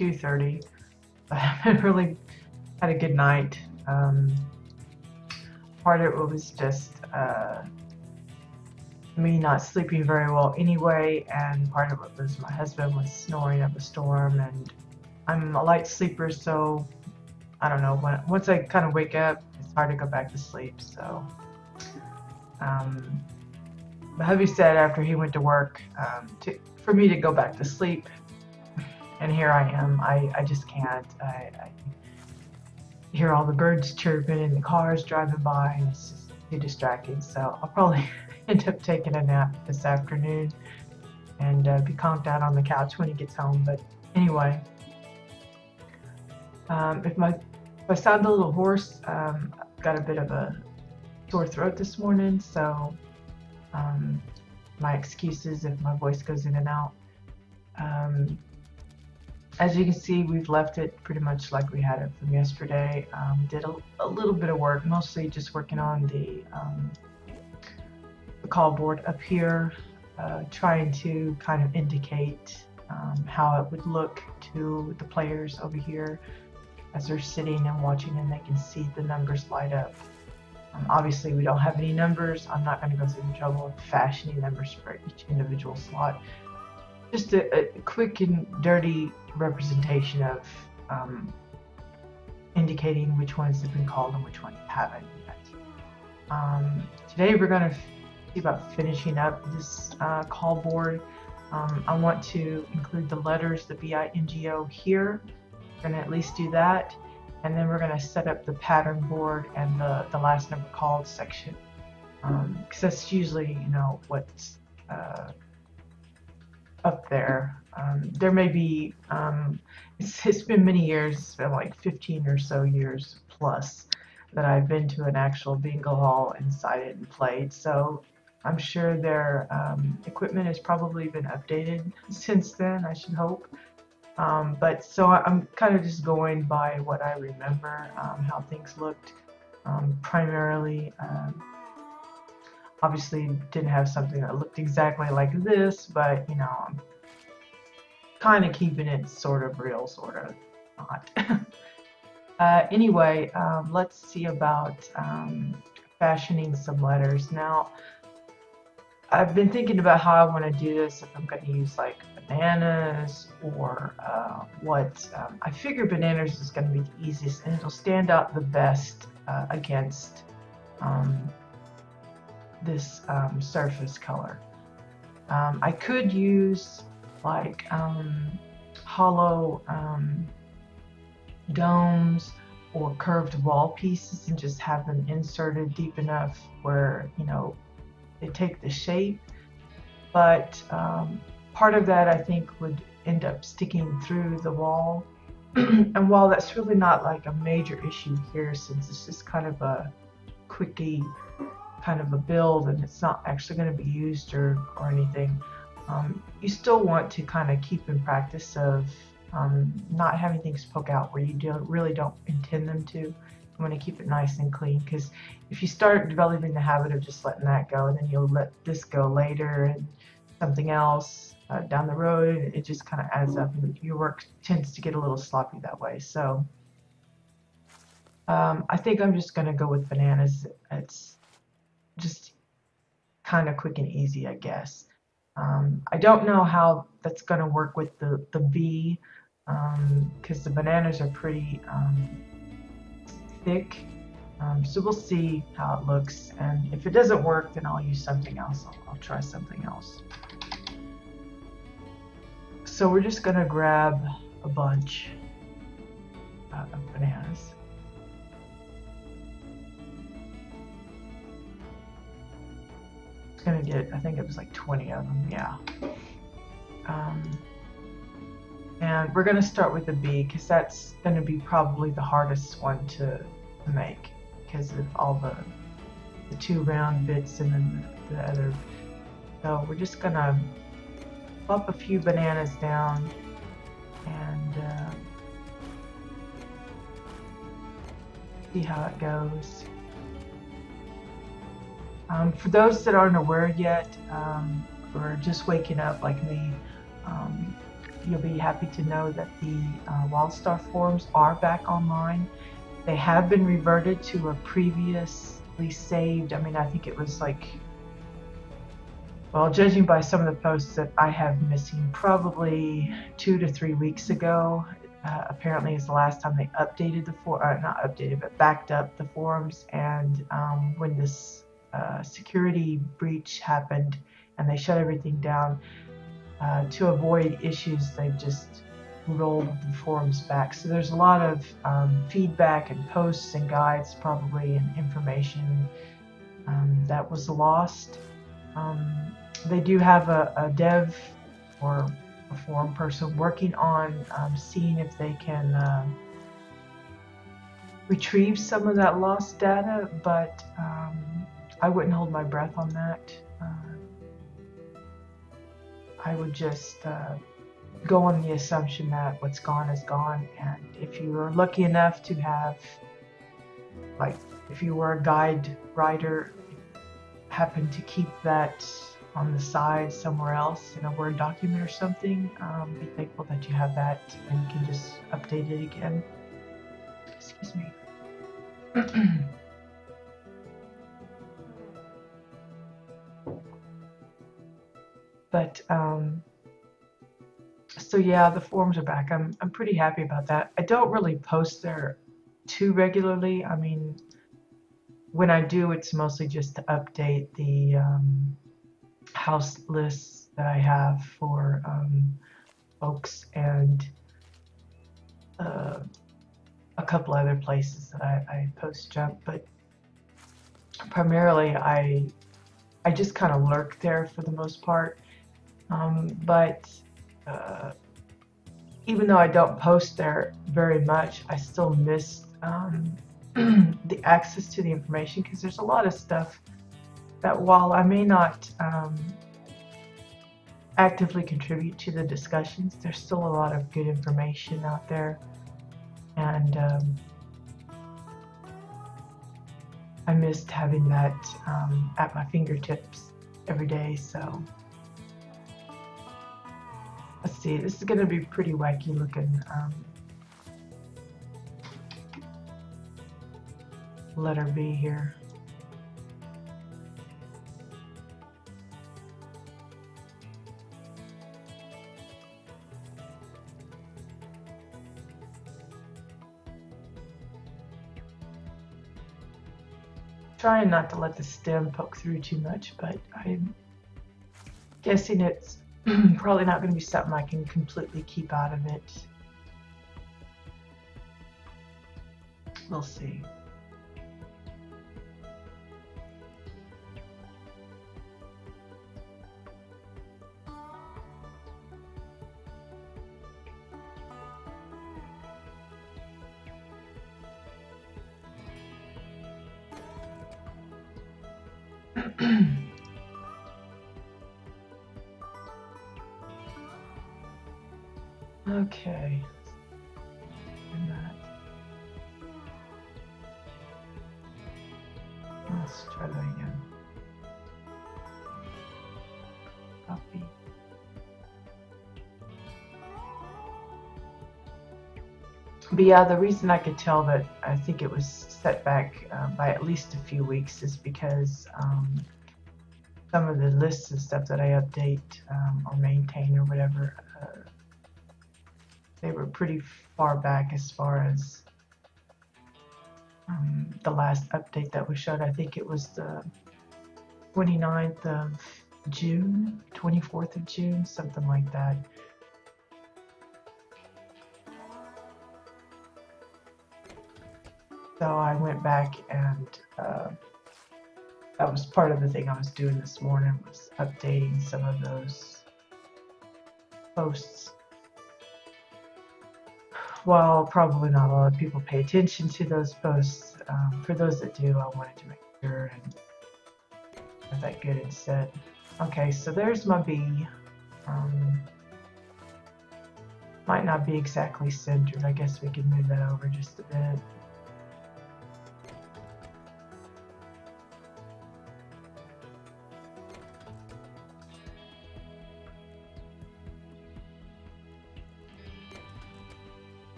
2:30. I haven't really had a good night. Part of it was just me not sleeping very well anyway, and part of it was my husband was snoring up a storm, and I'm a light sleeper, so I don't know, once I kind of wake up, it's hard to go back to sleep. So my hubby said after he went to work for me to go back to sleep, and here I am. I just can't. I hear all the birds chirping and the cars driving by, and it's just too distracting. So I'll probably end up taking a nap this afternoon and be conked out on the couch when he gets home. But anyway, if I sound a little hoarse, I've got a bit of a sore throat this morning, so my excuses if my voice goes in and out. As you can see, we've left it pretty much like we had it from yesterday. Did a little bit of work, mostly just working on the call board up here, trying to kind of indicate how it would look to the players over here as they're sitting and watching, and they can see the numbers light up. Obviously, we don't have any numbers. I'm not going to go through the trouble of fashioning numbers for each individual slot. Just a quick and dirty representation of indicating which ones have been called and which ones haven't yet. Today we're going to see about finishing up this call board. I want to include the letters, the BINGO here. We're going to at least do that. And then we're going to set up the pattern board and the last number called section. Because that's usually, you know, what's up there. There may be, it's been many years, it's been like 15 or so years plus that I've been to an actual bingo hall inside it and played. So I'm sure their equipment has probably been updated since then, I should hope. But so I'm kind of just going by what I remember, how things looked. Primarily, obviously didn't have something that looked exactly like this, but you know, I'm kind of keeping it sort of real, sort of not. Anyway, let's see about fashioning some letters. Now, I've been thinking about how I want to do this, if I'm going to use like bananas or what. I figure bananas is going to be the easiest, and it'll stand out the best against this surface color. I could use like hollow domes or curved wall pieces and just have them inserted deep enough where, you know, they take the shape, but part of that I think would end up sticking through the wall. And while that's really not like a major issue here, since it's just kind of a quickie kind of a build and it's not actually going to be used or anything, you still want to kind of keep in practice of not having things poke out where you really don't intend them to. You want to keep it nice and clean, because if you start developing the habit of just letting that go, and then you'll let this go later and something else down the road, it just kind of adds up, and your work tends to get a little sloppy that way. So I think I'm just going to go with bananas. It's just kind of quick and easy, I guess. I don't know how that's going to work with the B, because the bananas are pretty thick. So we'll see how it looks, and if it doesn't work, then I'll use something else. I'll try something else. So we're just going to grab a bunch of bananas. It's going to get, I think it was like 20 of them, yeah. And we're going to start with the B, because that's going to be probably the hardest one to make, because of all the two round bits and then the other. So we're just going to plop a few bananas down and see how it goes. For those that aren't aware yet, or just waking up like me, you'll be happy to know that the WildStar forums are back online. They have been reverted to a previously saved, I mean, I think it was like, well, judging by some of the posts that I have missing, probably 2 to 3 weeks ago, apparently is the last time they updated the not updated, but backed up the forums. And when this security breach happened and they shut everything down, to avoid issues, they've just rolled the forums back. So there's a lot of feedback and posts and guides, probably, and information that was lost. They do have a dev or a forum person working on seeing if they can retrieve some of that lost data, but I wouldn't hold my breath on that. I would just go on the assumption that what's gone is gone, and if you were lucky enough to have, like, if you were a guide writer, happen to keep that on the side somewhere else in a Word document or something, be thankful that you have that and you can just update it again. Excuse me. But so yeah, the forums are back. I'm pretty happy about that. I don't really post there too regularly. I mean, when I do, it's mostly just to update the house lists that I have for folks, and a couple other places that I post junk. But primarily, I just kind of lurk there for the most part. But even though I don't post there very much, I still miss the access to the information, because there's a lot of stuff that, while I may not actively contribute to the discussions, there's still a lot of good information out there, and I missed having that at my fingertips every day. So let's see, this is going to be pretty wacky looking letter B here. Trying not to let the stem poke through too much, but I'm guessing it's probably not going to be something I can completely keep out of it. We'll see. Okay. And that. Let's try that again. Copy. But yeah, the reason I could tell that I think it was set back by at least a few weeks is because some of the lists and stuff that I update or maintain or whatever, they were pretty far back as far as the last update that was shown. I think it was the 29th of June, 24th of June, something like that. So I went back, and that was part of the thing I was doing this morning, was updating some of those posts. While probably not a lot of people pay attention to those posts, for those that do, I wanted to make sure and have that good and set. Okay, so there's my B. Might not be exactly centered. I guess we can move that over just a bit.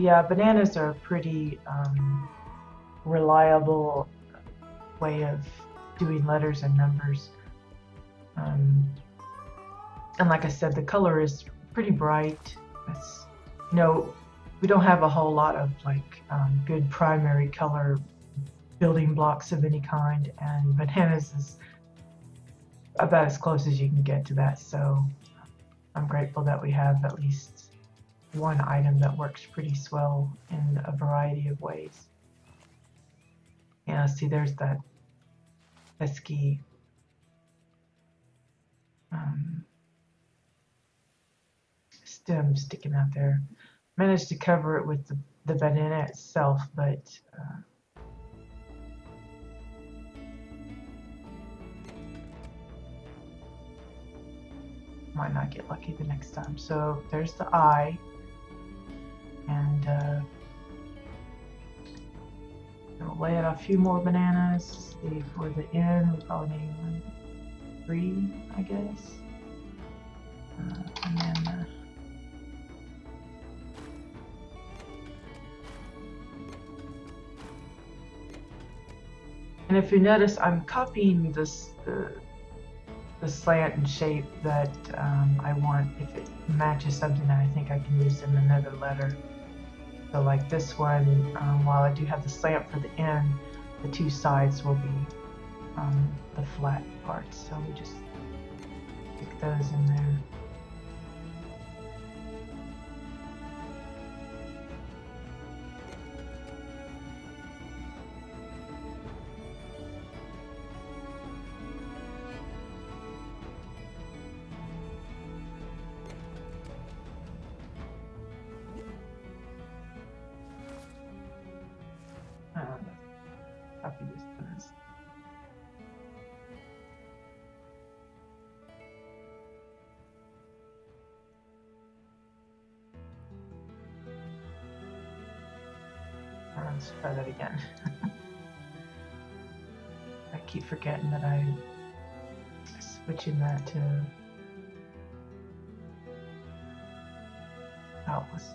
Yeah, bananas are a pretty reliable way of doing letters and numbers. Um, and like I said, the color is pretty bright. It's, you know, we don't have a whole lot of like good primary color building blocks of any kind, and bananas is about as close as you can get to that. So I'm grateful that we have at least one item that works pretty swell in a variety of ways. Yeah, see, there's that pesky stem sticking out there. Managed to cover it with the banana itself, but might not get lucky the next time. So there's the eye, and we'll lay out a few more bananas. See, for the end, we probably need 3, I guess. And then and if you notice, I'm copying this the slant and shape that I want if it matches something that I think I can use in another letter. So like this one, while I do have the slant for the end, the 2 sides will be the flat parts. So we just stick those in there. Copy this first. Let's try that again. I keep forgetting that I'm switching that to Let's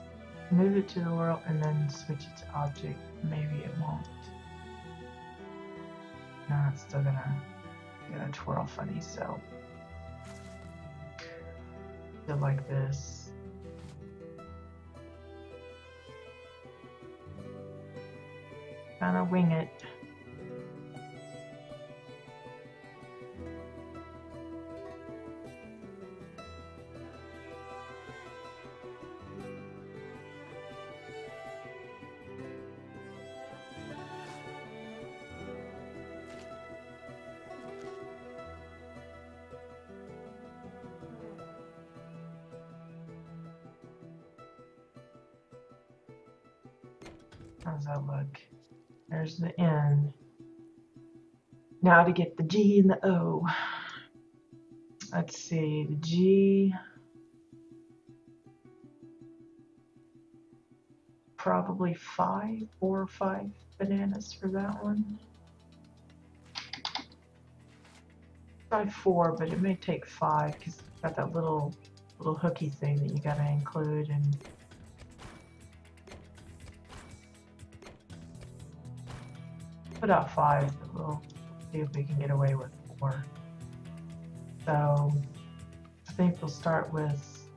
move it to the world and then switch it to object. Maybe it won't. No, it's still gonna twirl funny, so do like this. Kinda wing it. How's that look? There's the N. Now to get the G and the O. Let's see, the G. Probably 4 or 5 bananas for that one. Try 4, but it may take 5 because it's got that little hooky thing that you gotta include, and put out 5, but we'll see if we can get away with 4. So I think we'll start with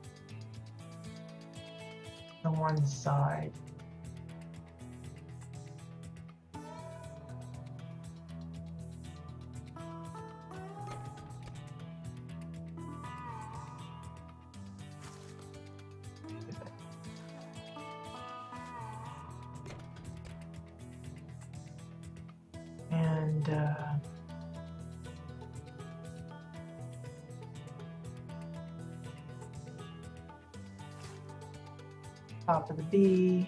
the one side. And top of the B.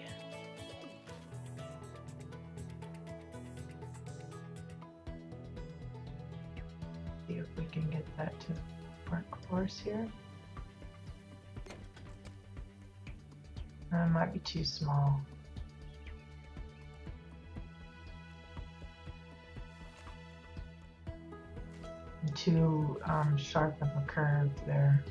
See if we can get that to work for us here. That might be too small. Too sharp of a curve there.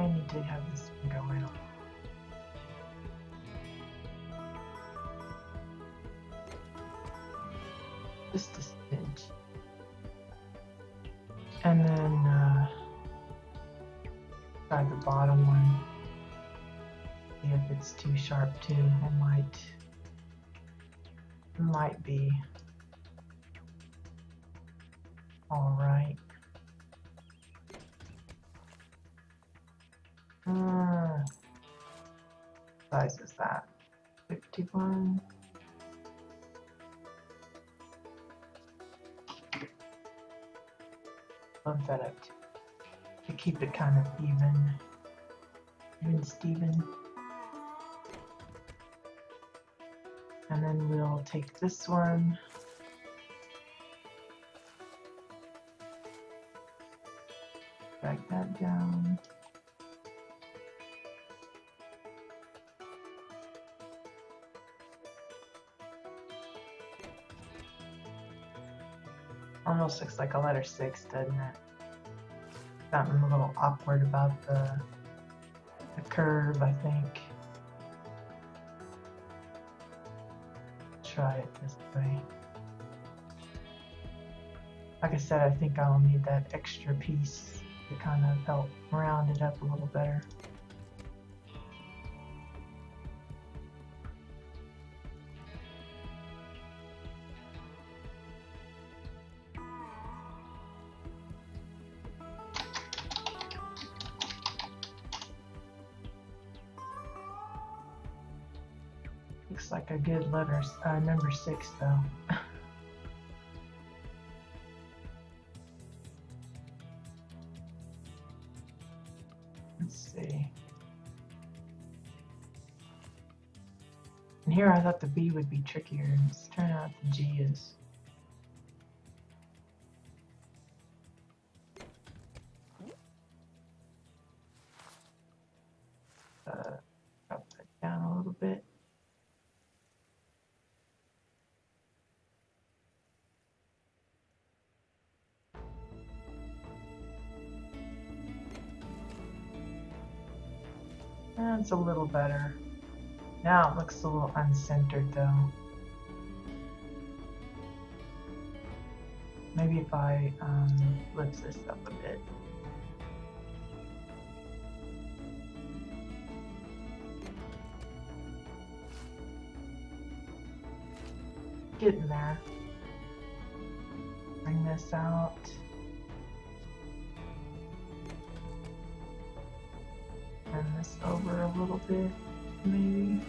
I need to have this one go in. Just a smidge. And then try the bottom one. See if it's too sharp too. It might be all right. Size is that? 51. Bump that up to keep it kind of even Steven. And then we'll take this one. Drag that down. Almost looks like a letter 6, doesn't it? Something a little awkward about the curve, I think. Try it this way. Like I said, I think I'll need that extra piece to kind of help round it up a little better. Looks like a good letter, number 6 though. Let's see. And here I thought the B would be trickier, and it's turning out the G is. Drop that down a little bit. That's a little better. Now it looks a little uncentered though. Maybe if I lift this up a bit. Getting there. Bring this out. Turn this over a little bit, maybe.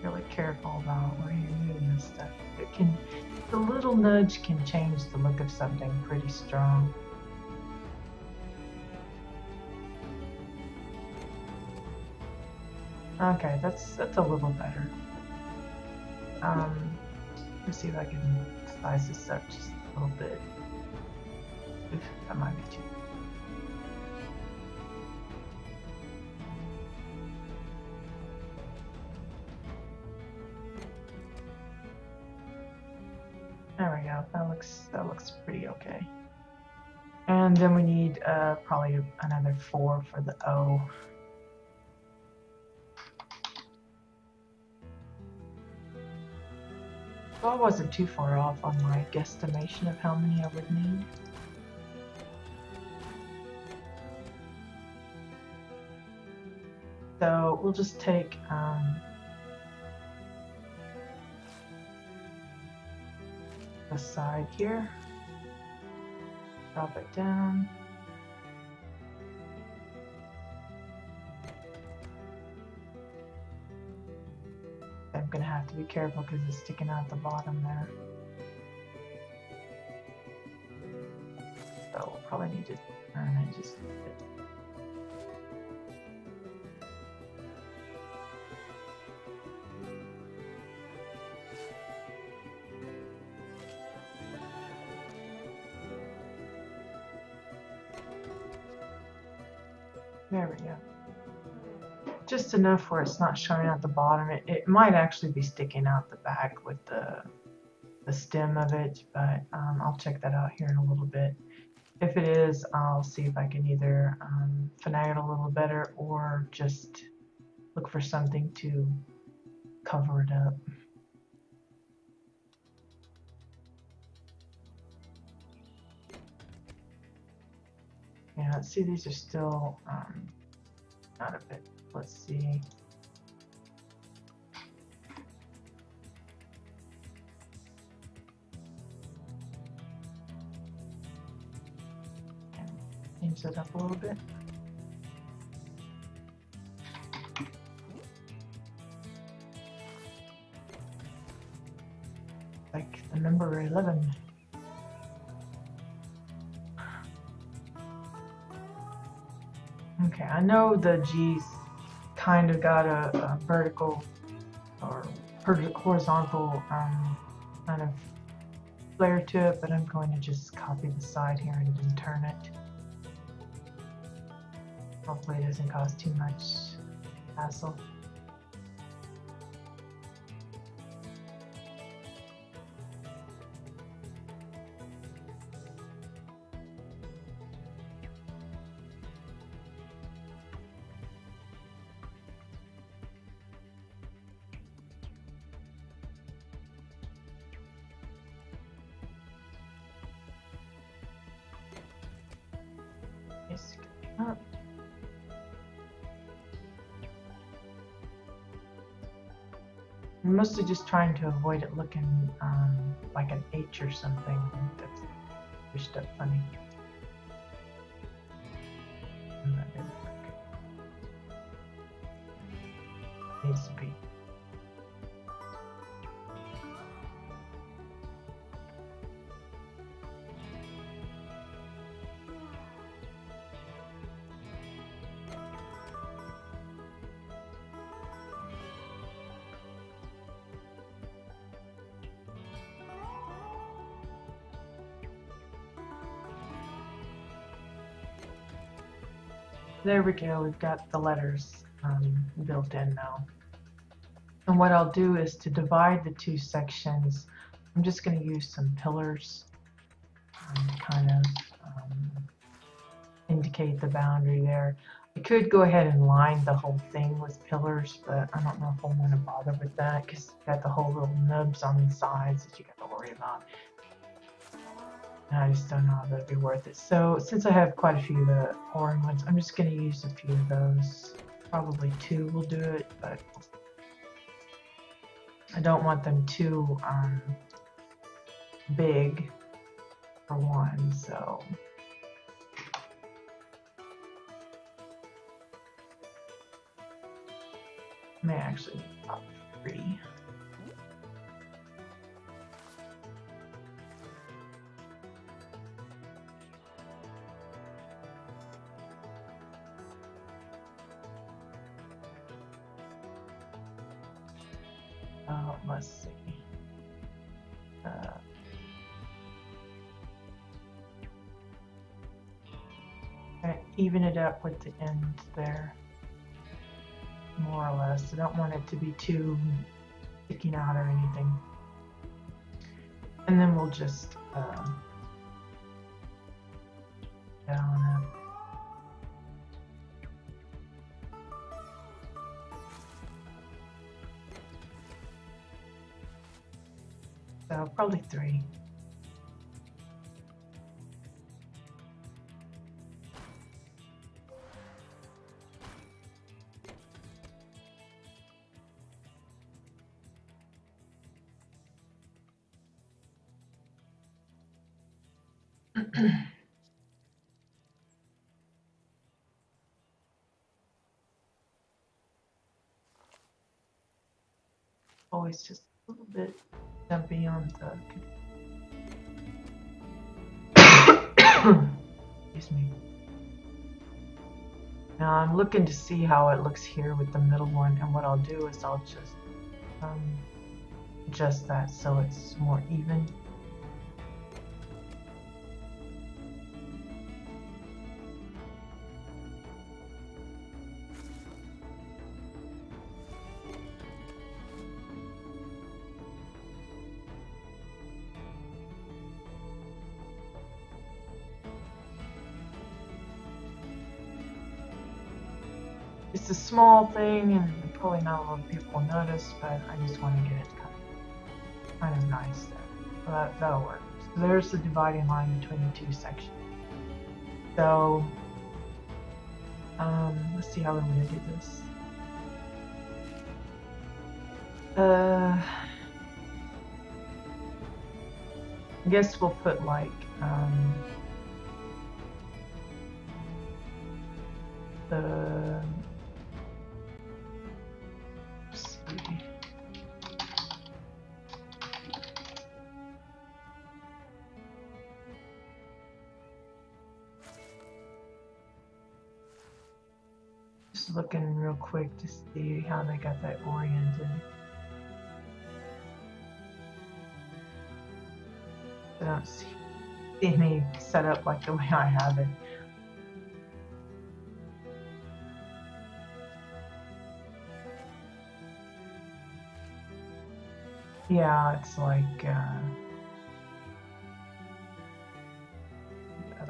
Really careful about where you're moving this stuff. The little nudge can change the look of something pretty strong. Okay, that's a little better. Let's see if I can size this up just a little bit. Oof, that might be too. There we go. That looks pretty okay. And then we need probably another 4 for the O. Well, I wasn't too far off on my guesstimation of how many I would need. So we'll just take the side here, drop it down. I'm gonna have to be careful because it's sticking out the bottom there. So we'll probably need to turn it just a bit. There we go. Just enough where it's not showing out the bottom. It might actually be sticking out the back with the stem of it, but I'll check that out here in a little bit. If it is, I'll see if I can either finagle it a little better or just look for something to cover it up. Yeah, see, these are still not a bit. Let's see. Change it up a little bit. Like the number 11. Okay, I know the G's kind of got a vertical or horizontal kind of flare to it, but I'm going to just copy the side here and then turn it. Hopefully it doesn't cause too much hassle. Up. I'm mostly just trying to avoid it looking like an H or something. That's pushed up funny. And that didn't work. Needs to be. There we go, we've got the letters built in now. And what I'll do is to divide the two sections, I'm just going to use some pillars to kind of indicate the boundary there. I could go ahead and line the whole thing with pillars, but I don't know if I want to bother with that because you've got the whole little nubs on the sides that you got to worry about. And I just don't know if that'd be worth it. So since I have quite a few of the orange ones, I'm just going to use a few of those. Probably 2 will do it, but I don't want them too big for one, so. I may actually pop 3. Let's see. Even it up with the end there, more or less. I don't want it to be too sticking out or anything. And then we'll just get on it. So probably 3. Always just a little bit jumpy on the. Excuse me. Now I'm looking to see how it looks here with the middle one, and what I'll do is I'll just adjust that so it's more even. It's a small thing and probably not a lot of people will notice, but I just want to get it kind of nice there. So that'll work. So there's the dividing line between the two sections. So let's see how I'm going to do this. I guess we'll put like the let's see. Just looking real quick to see how they got that oriented. I don't see any set up like the way I have it. Yeah, it's like,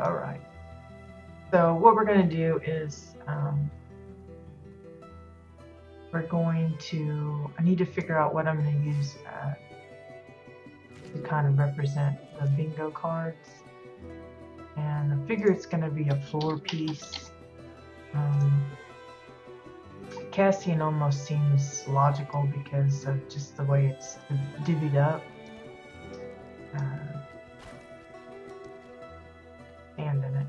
all right. So what we're going to do is I need to figure out what I'm going to use to kind of represent the bingo cards. And I figure it's going to be a floor piece. Cassian almost seems logical because of just the way it's divvied up. And in it.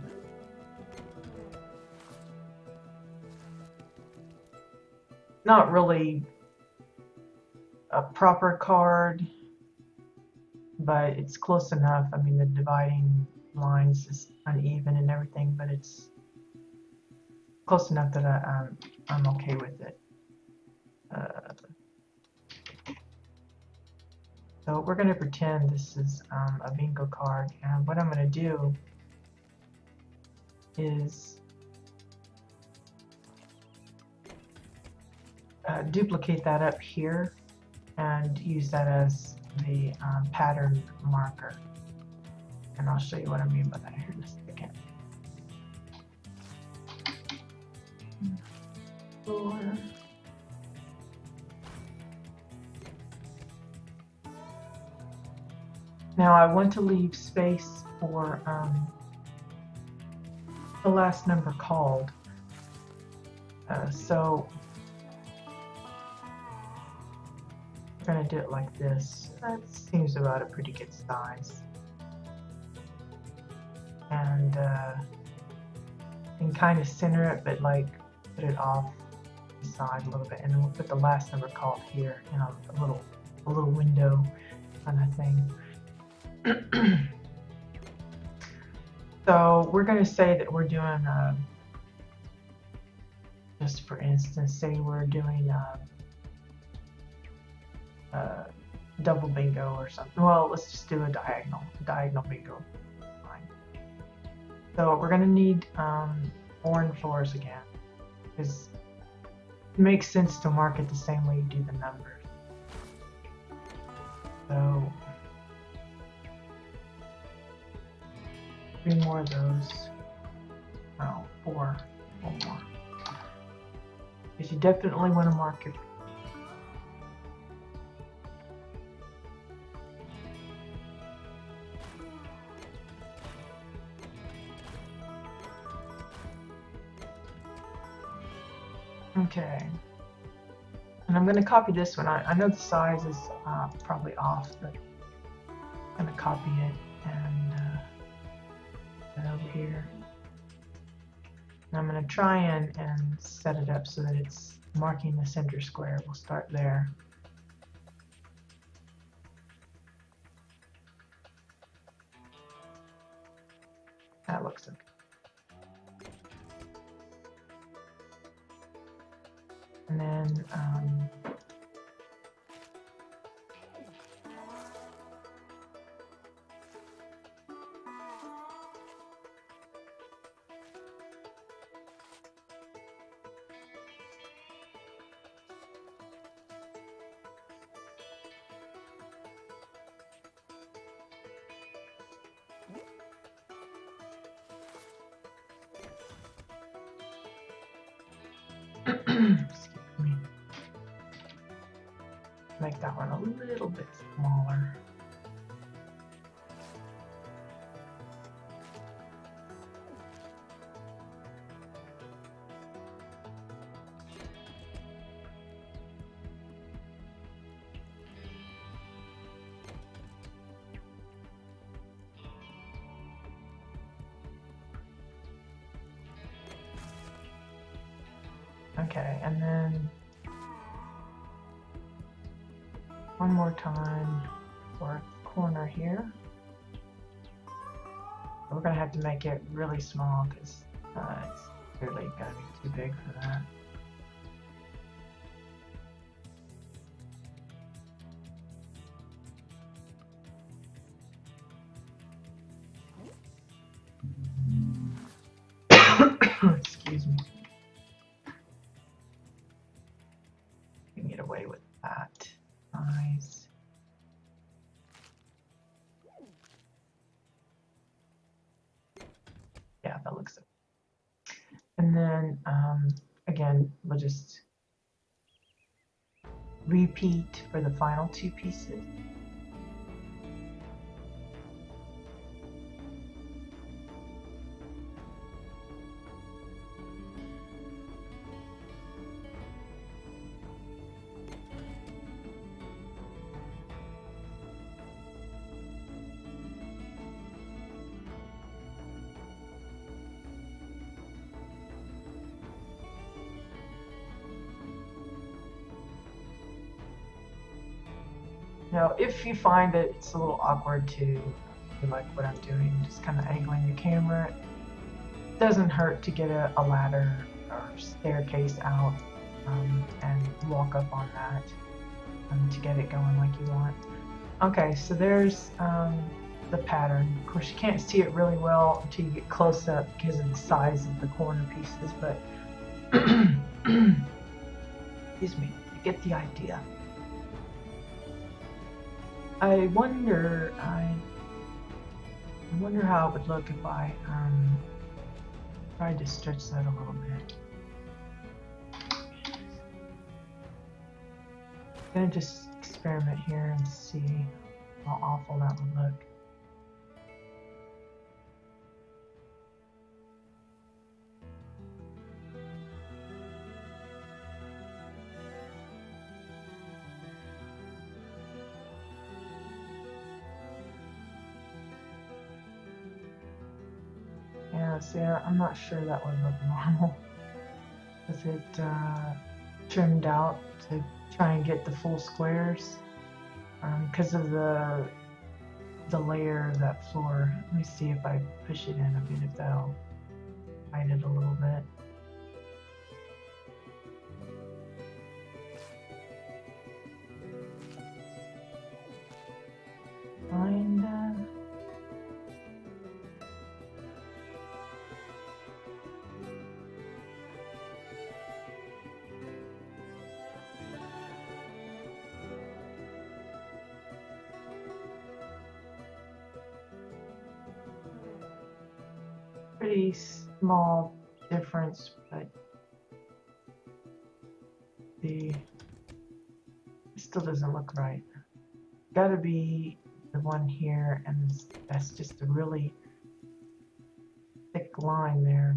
Not really a proper card, but it's close enough. I mean, the dividing lines is uneven and everything, but it's close enough that I'm okay with it. So we're going to pretend this is a bingo card, and what I'm going to do is duplicate that up here and use that as the pattern marker. And I'll show you what I mean by that here in a second. Now I want to leave space for the last number called. So we're going to do it like this. That seems about a pretty good size. And kind of center it, but like put it off the side a little bit, and then we'll put the last number called here, you know, a little window kind of thing. So we're going to say that we're doing, just for instance, say we're doing double bingo or something. Well, let's just do a diagonal bingo line. So we're going to need orange floors again, because it makes sense to mark it the same way you do the numbers. So 3 more of those. Oh, 4 more. Because you definitely want to mark it. Okay, and I'm going to copy this one. I know the size is probably off, but I'm going to copy it and put it over here. And I'm going to try and set it up so that it's marking the center square. We'll start there. That looks okay. And then Excuse me. Make that one a little bit smaller. Okay, and then one more time for the corner here. We're gonna have to make it really small because it's clearly gonna be too big for that. Excuse me. You can get away with that. Nice. Yeah, that looks good. And then again, we'll just repeat for the final two pieces. Now, if you find that it's a little awkward to like what I'm doing, just kind of angling your camera, it doesn't hurt to get a ladder or staircase out and walk up on that to get it going like you want. Okay, so there's the pattern. Of course, you can't see it really well until you get close up because of the size of the corner pieces, but excuse me, you get the idea. I wonder how it would look if I tried to stretch that a little bit. I'm gonna just experiment here and see how awful that would look. Yeah, see, I'm not sure that would look normal. Is it trimmed out to try and get the full squares? Because of the layer of that floor. Let me see if I push it in a bit, if that'll hide it a little bit. Pretty small difference, but it still doesn't look right. Gotta be the one here, and that's just a really thick line there.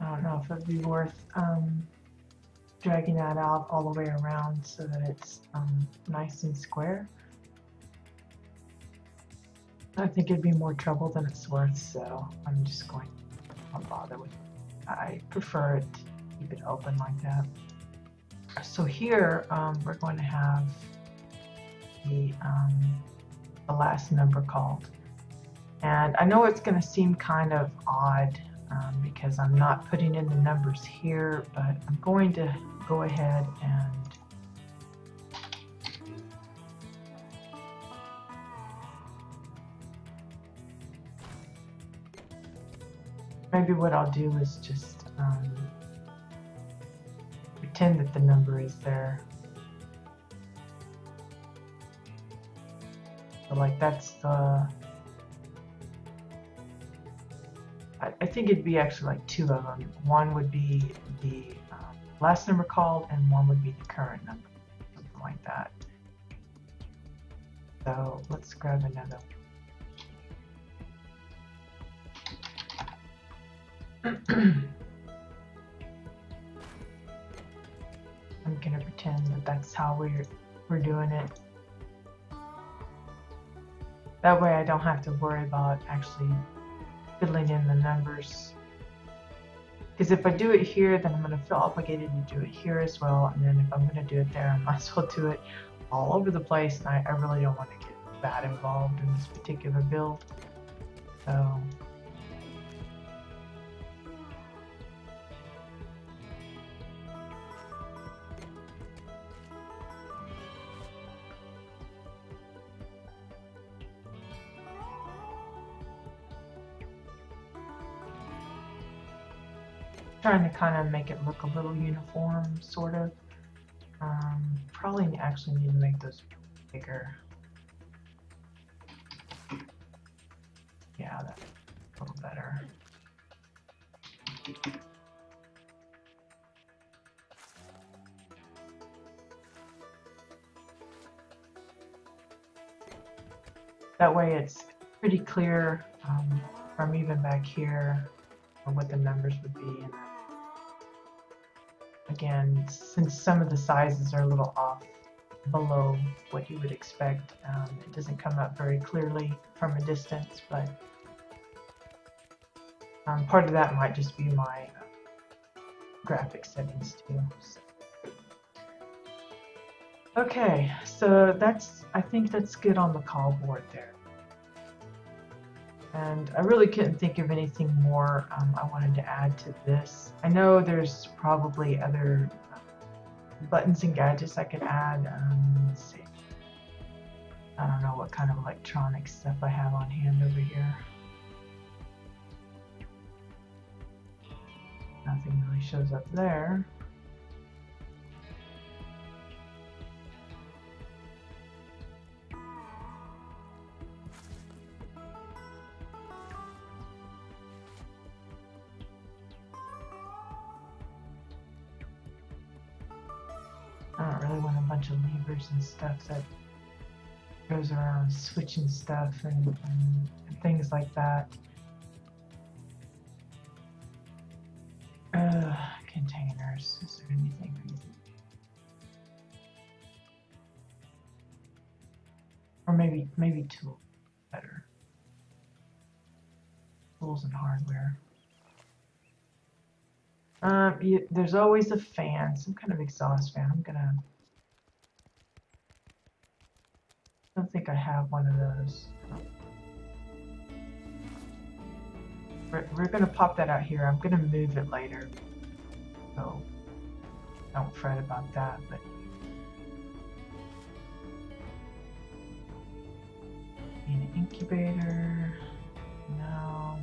I don't know if it'd be worth dragging that out all the way around so that it's nice and square. I think it'd be more trouble than it's worth, so I'm just going to not bother with it. I prefer it to keep it open like that. So here we're going to have the last number called. And I know it's going to seem kind of odd because I'm not putting in the numbers here, but I'm going to go ahead and maybe what I'll do is just pretend that the number is there. So like that's the, I think it'd be actually like two of them. One would be the last number called, and one would be the current number, something like that. So let's grab another. I'm gonna pretend that that's how we're doing it. That way I don't have to worry about actually filling in the numbers. Because if I do it here, then I'm going to feel obligated to do it here as well. And then if I'm going to do it there, I might as well do it all over the place. And I really don't want to get that involved in this particular build. So trying to kind of make it look a little uniform, sort of. Probably actually need to make those bigger. Yeah, that's a little better. That way it's pretty clear from even back here what the numbers would be. And again, since some of the sizes are a little off below what you would expect, it doesn't come up very clearly from a distance, but part of that might just be my graphic settings too. So. Okay, so I think that's good on the call board there. And I really couldn't think of anything more I wanted to add to this. I know there's probably other buttons and gadgets I could add. Let's see. I don't know what kind of electronic stuff I have on hand over here. Nothing really shows up there. I don't really want a bunch of levers and stuff that goes around switching stuff and things like that. Containers. Is there anything? Or maybe tools better. Tools and hardware. There's always a fan, some kind of exhaust fan. I don't think I have one of those. We're gonna pop that out here. I'm gonna move it later, so don't fret about that. But an incubator, no.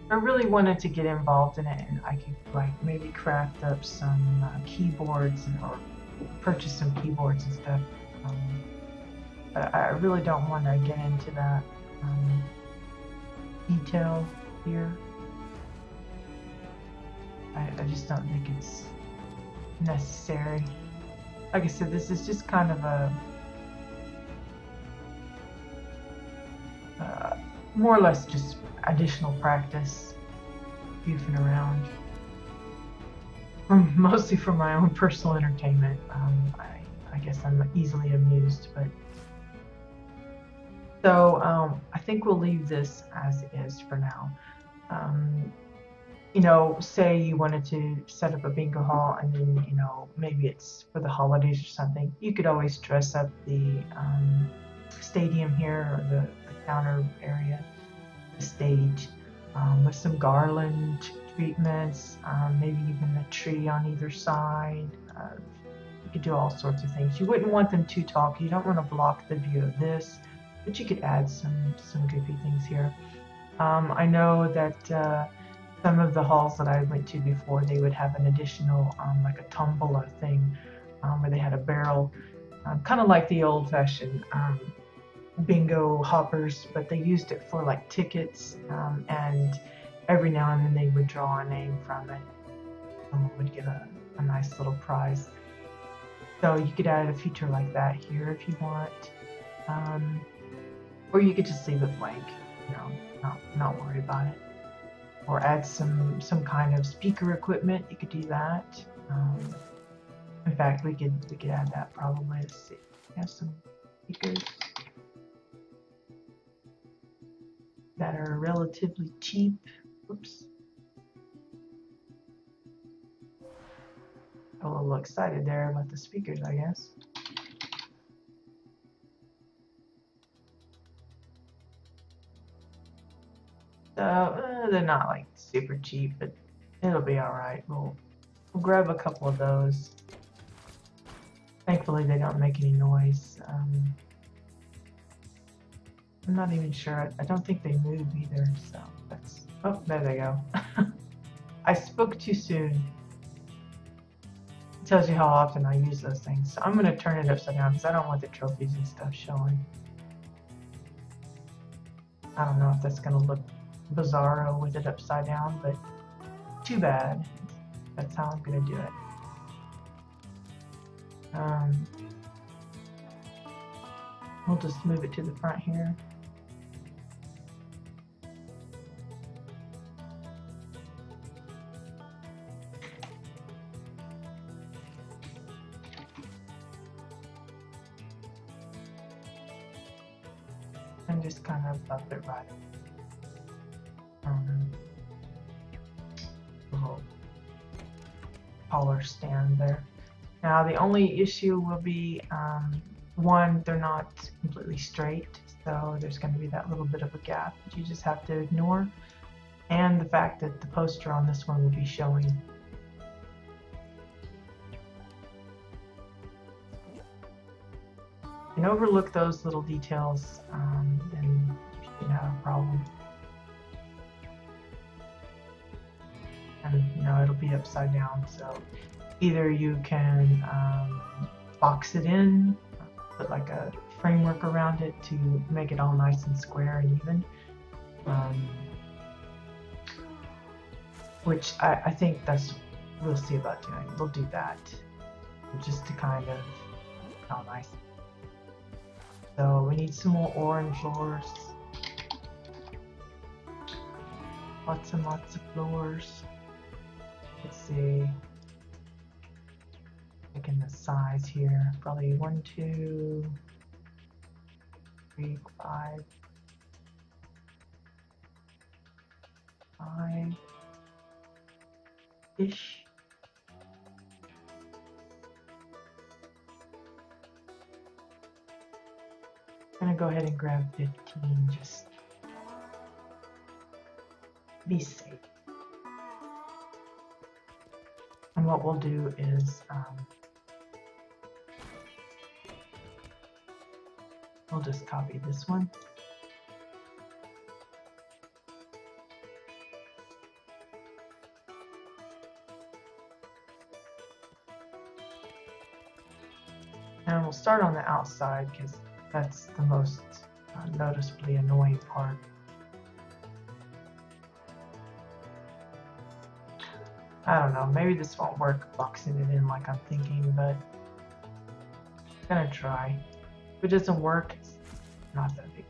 I really wanted to get involved in it, and I could maybe craft up some keyboards or purchase some keyboards and stuff. But I really don't want to get into that detail here. I just don't think it's necessary. Like I said, this is just kind of a more or less just additional practice, goofing around, mostly for my own personal entertainment. I guess I'm easily amused, but so I think we'll leave this as is for now. You know, say you wanted to set up a bingo hall, and then maybe it's for the holidays or something. You could always dress up the stadium here, or the counter area, the stage, with some garland treatments, maybe even a tree on either side. You could do all sorts of things. You wouldn't want them too tall. You don't want to block the view of this. but you could add some goofy things here. I know that some of the halls that I went to before, they would have an additional like a tombola thing where they had a barrel, kind of like the old-fashioned bingo hoppers, but they used it for like tickets, and every now and then they would draw a name from it. Someone would get a nice little prize. So you could add a feature like that here if you want, or you could just leave it blank, you know, not worry about it. Or add some kind of speaker equipment. You could do that. In fact, we could add that probably. Let's see. We have some speakers that are relatively cheap. Oops. A little excited there about the speakers, I guess. So they're not like super cheap, but it'll be all right. We'll grab a couple of those. Thankfully, they don't make any noise. I'm not even sure. I don't think they move either. So that's. Oh, there they go. I spoke too soon. It tells you how often I use those things. So I'm going to turn it upside down because I don't want the trophies and stuff showing. I don't know if that's going to look bizarro with it upside down, but too bad. That's how I'm going to do it. We'll just move it to the front here. And just kind of bump it right up. Little collar stand there. Now the only issue will be one, they're not completely straight, so there's going to be that little bit of a gap that you just have to ignore, and the fact that the poster on this one will be showing. And overlook those little details, then you shouldn't have a problem. And you know, it'll be upside down, so either you can box it in, put like a framework around it to make it all nice and square and even, which I think that's we'll see about doing. We'll do that just to kind of how nice. So we need some more orange floors. Lots and lots of floors. Let's see. Looking the size here. Probably 1, 2, 3, 5, 5-ish. I'm gonna go ahead and grab 15, just be safe. And what we'll do is we'll just copy this one. And we'll start on the outside because that's the most noticeably annoying part. I don't know, maybe this won't work boxing it in like I'm thinking, but I'm gonna try. If it doesn't work, it's not that big.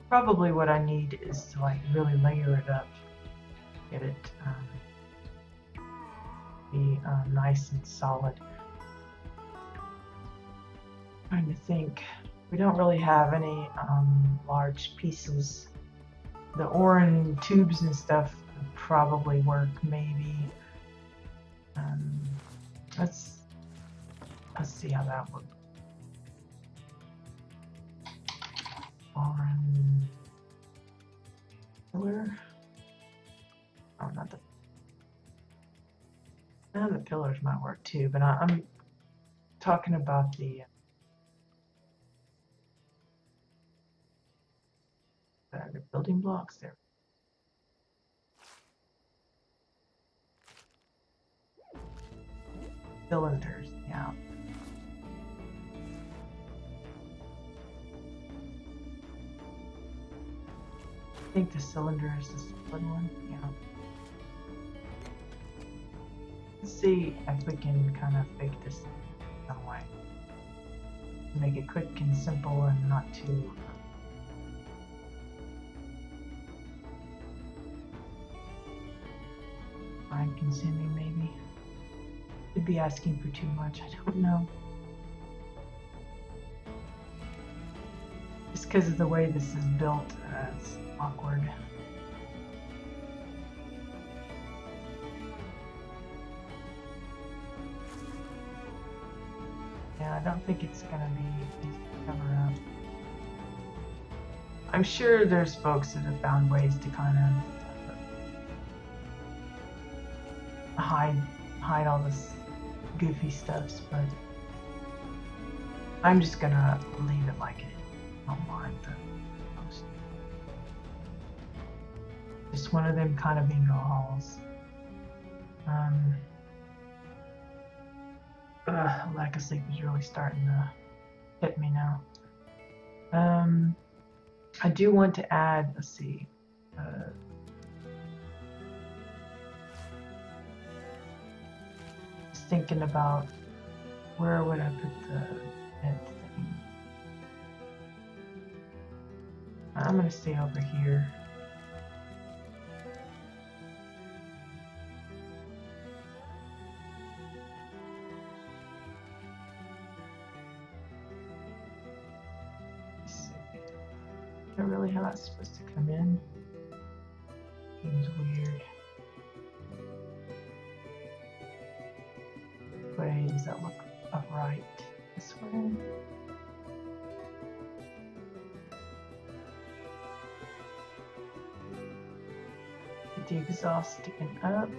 Probably what I need is to like really layer it up, get it be nice and solid. Trying to think. We don't really have any large pieces. The orange tubes and stuff would probably work, maybe. Let's see how that works. Orange color. Oh, not the. And the pillars might work too, but I'm talking about the building blocks there. Cylinders, yeah. I think the cylinder is the solid one, yeah. Let's see if we can kind of fake this some way. Make it quick and simple and not too time consuming maybe. Could be asking for too much, I don't know. Just because of the way this is built, it's awkward. Yeah, I don't think it's gonna be easy to cover up. I'm sure there's folks that have found ways to kind of hide all this goofy stuff, but I'm just gonna leave it like it. I don't mind the post. Just one of them kind of bingo halls. Lack of sleep is really starting to hit me now. I do want to add, let's see, just thinking about where would I put the vent thing. I'm gonna stay over here. Is that really how that's supposed to come in? Seems weird. Which way does that look upright? This way? Get the exhaust sticking up.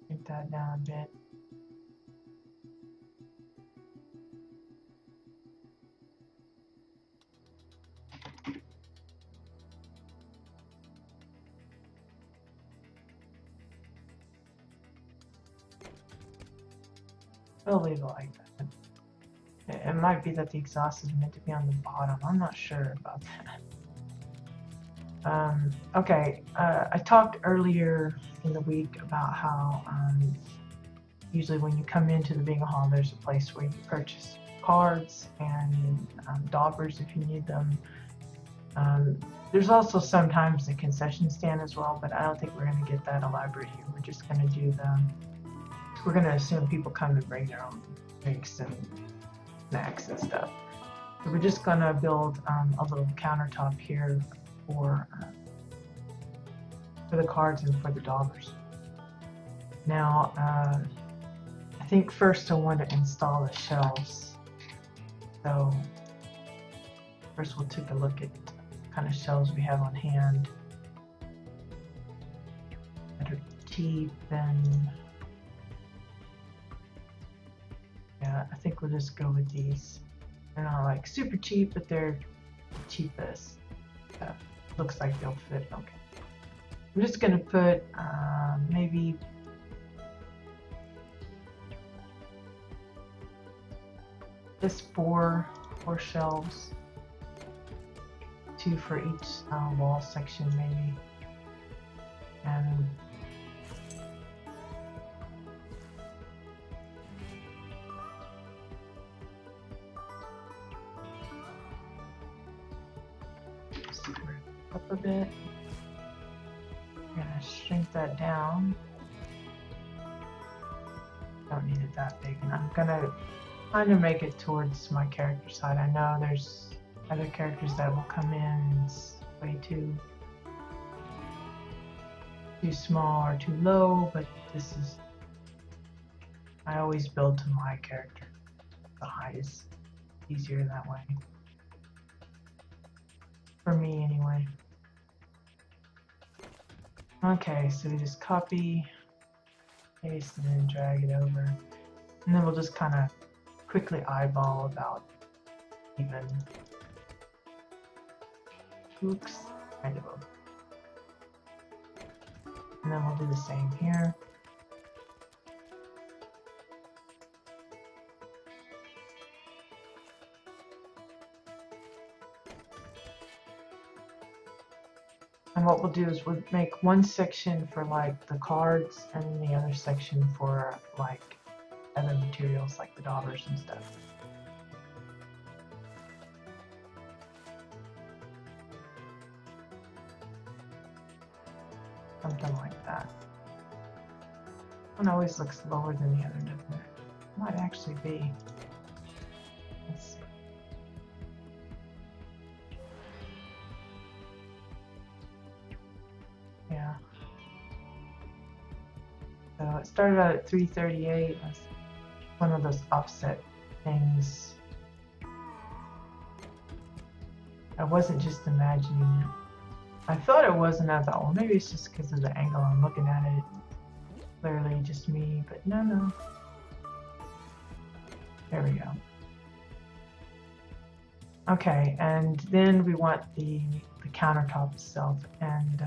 Get that down a bit. We'll leave it like that. It might be that the exhaust is meant to be on the bottom. I'm not sure about that. Okay, I talked earlier in the week about how usually when you come into the bingo hall, there's a place where you purchase cards and daubers if you need them. There's also sometimes a concession stand as well, but I don't think we're going to get that elaborate here. We're just going to do them. We're going to assume people come to bring their own drinks and snacks and stuff. So we're just going to build a little countertop here for the cards and for the daubers. Now, I think first I want to install the shelves. So first we'll take a look at what kind of shelves we have on hand that are cheap. And yeah, I think we'll just go with these. They're not like super cheap, but they're the cheapest. Looks like they'll fit okay. I'm just gonna put maybe just four shelves, 2 for each wall section maybe, and up a bit. I'm gonna shrink that down. Don't need it that big, and I'm gonna kind of make it towards my character side. I know there's other characters that will come in and way too small or too low, but this is, I always build to my character. The height is easier that way. For me anyway. Okay, so we just copy, paste, and then drag it over. And then we'll just kind of quickly eyeball about even. Oops, kind of. And then we'll do the same here. And what we'll do is we'll make one section for like the cards and the other section for like other materials like the daubers and stuff. Something like that. One always looks lower than the other, doesn't it? Might actually be. Let's see. Yeah. So it started out at 338. That's one of those offset things. I wasn't just imagining it. I thought it was, and I thought, well, maybe it's just because of the angle I'm looking at it. Clearly just me, but no. There we go. Okay, and then we want the countertop itself, and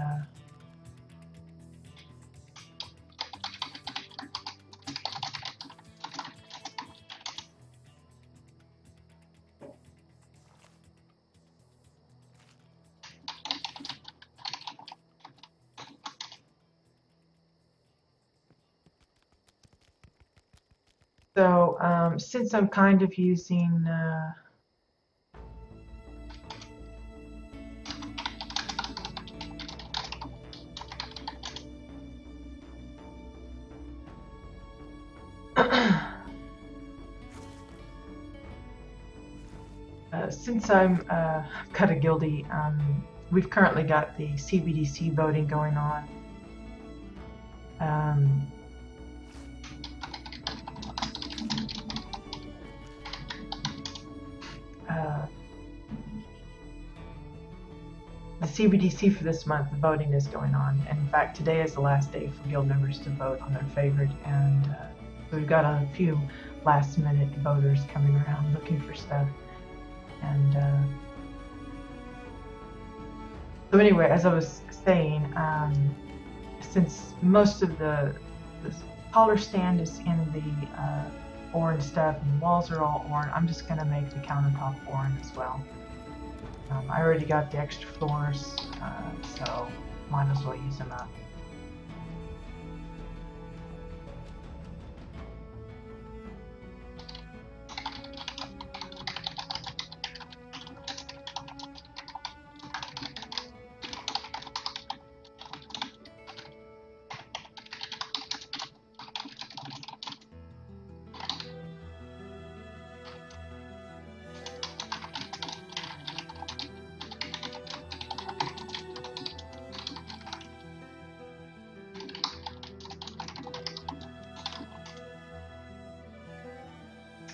so since I'm kind of using since I'm got a guildie, we've currently got the CBDC voting going on. The CBDC for this month, the voting is going on. And in fact, today is the last day for guild members to vote on their favorite. And so we've got a few last-minute voters coming around looking for stuff. And so anyway, as I was saying, since most of the collar stand is in the orange stuff and the walls are all orange, I'm just going to make the countertop orange as well. I already got the extra floors, so might as well use them up.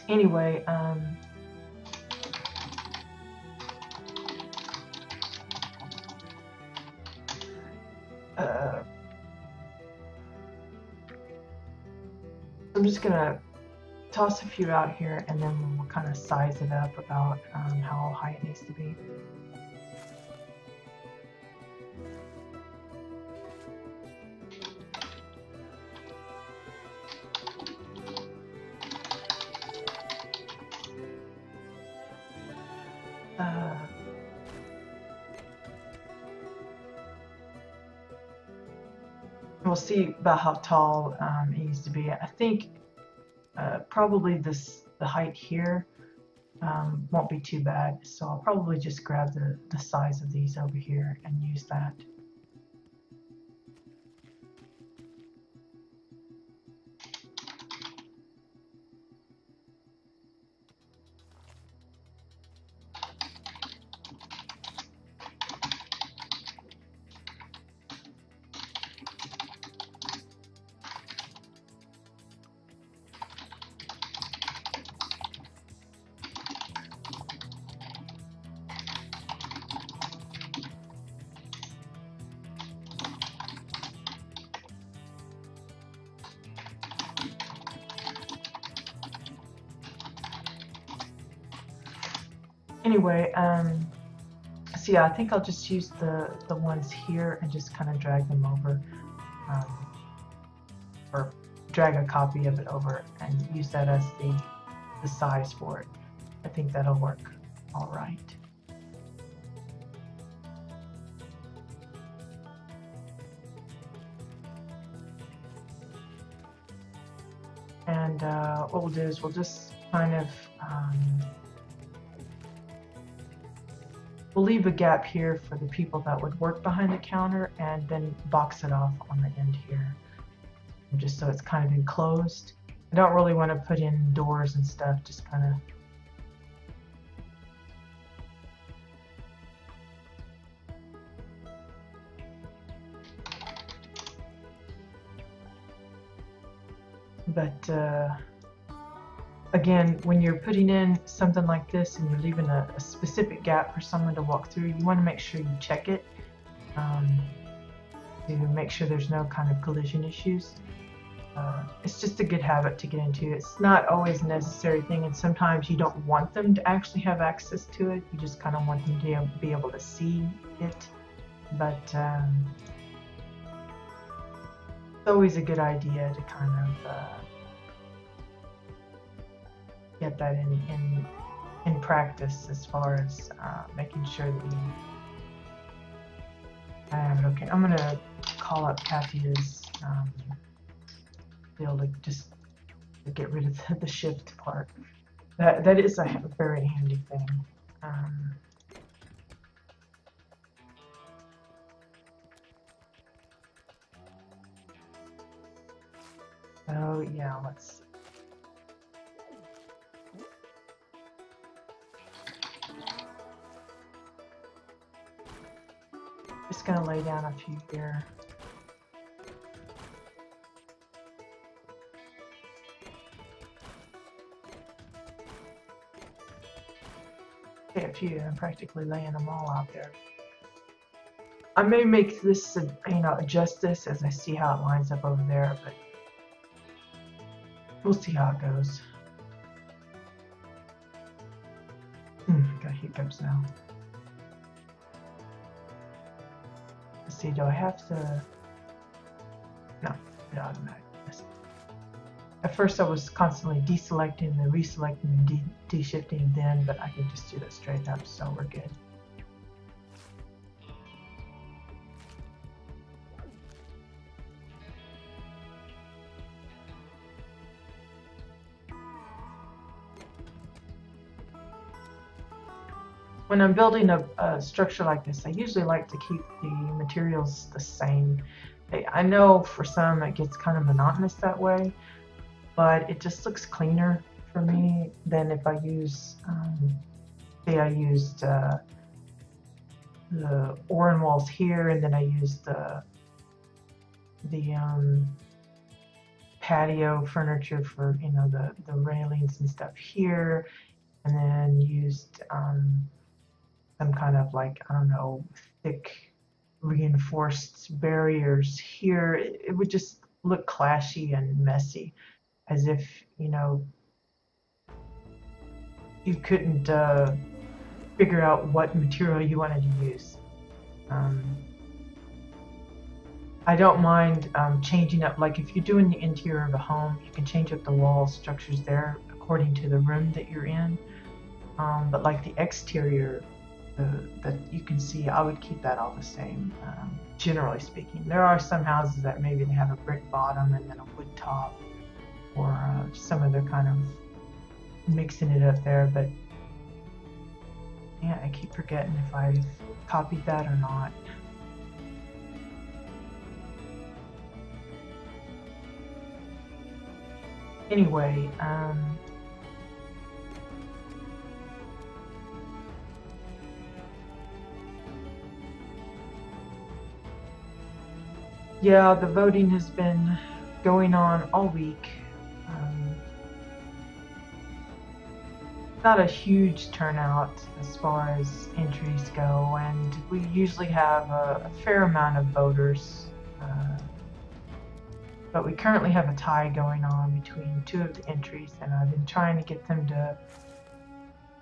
Anyway, I'm just gonna toss a few out here, and then we'll kind of size it up about how high it needs to be. We'll see about how tall it needs to be. I think probably the height here won't be too bad, so I'll probably just grab the size of these over here and use that. Anyway, so yeah, I think I'll just use the ones here and just kind of drag them over, or drag a copy of it over and use that as the size for it. I think that'll work all right. And what we'll do is we'll just kind of we'll leave a gap here for the people that would work behind the counter, and then box it off on the end here, just so it's kind of enclosed. I don't really want to put in doors and stuff, just kind of. But again, when you're putting in something like this and you're leaving a specific gap for someone to walk through, you want to make sure you check it to make sure there's no kind of collision issues. It's just a good habit to get into. It's not always a necessary thing, and sometimes you don't want them to actually have access to it. You just kind of want them to be able to see it. But it's always a good idea to kind of get that in practice, as far as making sure that you have it. Okay, I'm gonna call up Katya's be able to just get rid of the shift part. That is a very handy thing. So yeah, let's. Just gonna lay down a few here. Okay, a few. I'm practically laying them all out there. I may make this, adjust this as I see how it lines up over there, but we'll see how it goes. Got hiccups now. Let's see, do I have to? No, it automatic. At first I was constantly deselecting and reselecting and de-shifting then, but I can just do that straight up, so we're good. When I'm building a structure like this, I usually like to keep the materials the same. I know for some it gets kind of monotonous that way, but it just looks cleaner for me than if I use, say I used the Oran walls here, and then I used the patio furniture for, the railings and stuff here, and then used some kind of, like, I don't know, thick reinforced barriers here. It would just look clashy and messy, as if, you couldn't figure out what material you wanted to use. I don't mind changing up, like if you're doing the interior of a home, you can change up the wall structures there according to the room that you're in. But like the exterior that you can see, I would keep that all the same, generally speaking. There are some houses that maybe they have a brick bottom and then a wood top, or some other kind of mixing it up there, but yeah, I keep forgetting if I've copied that or not. Anyway, yeah, the voting has been going on all week. Not a huge turnout as far as entries go, and we usually have a fair amount of voters. But we currently have a tie going on between two of the entries, and I've been trying to get them to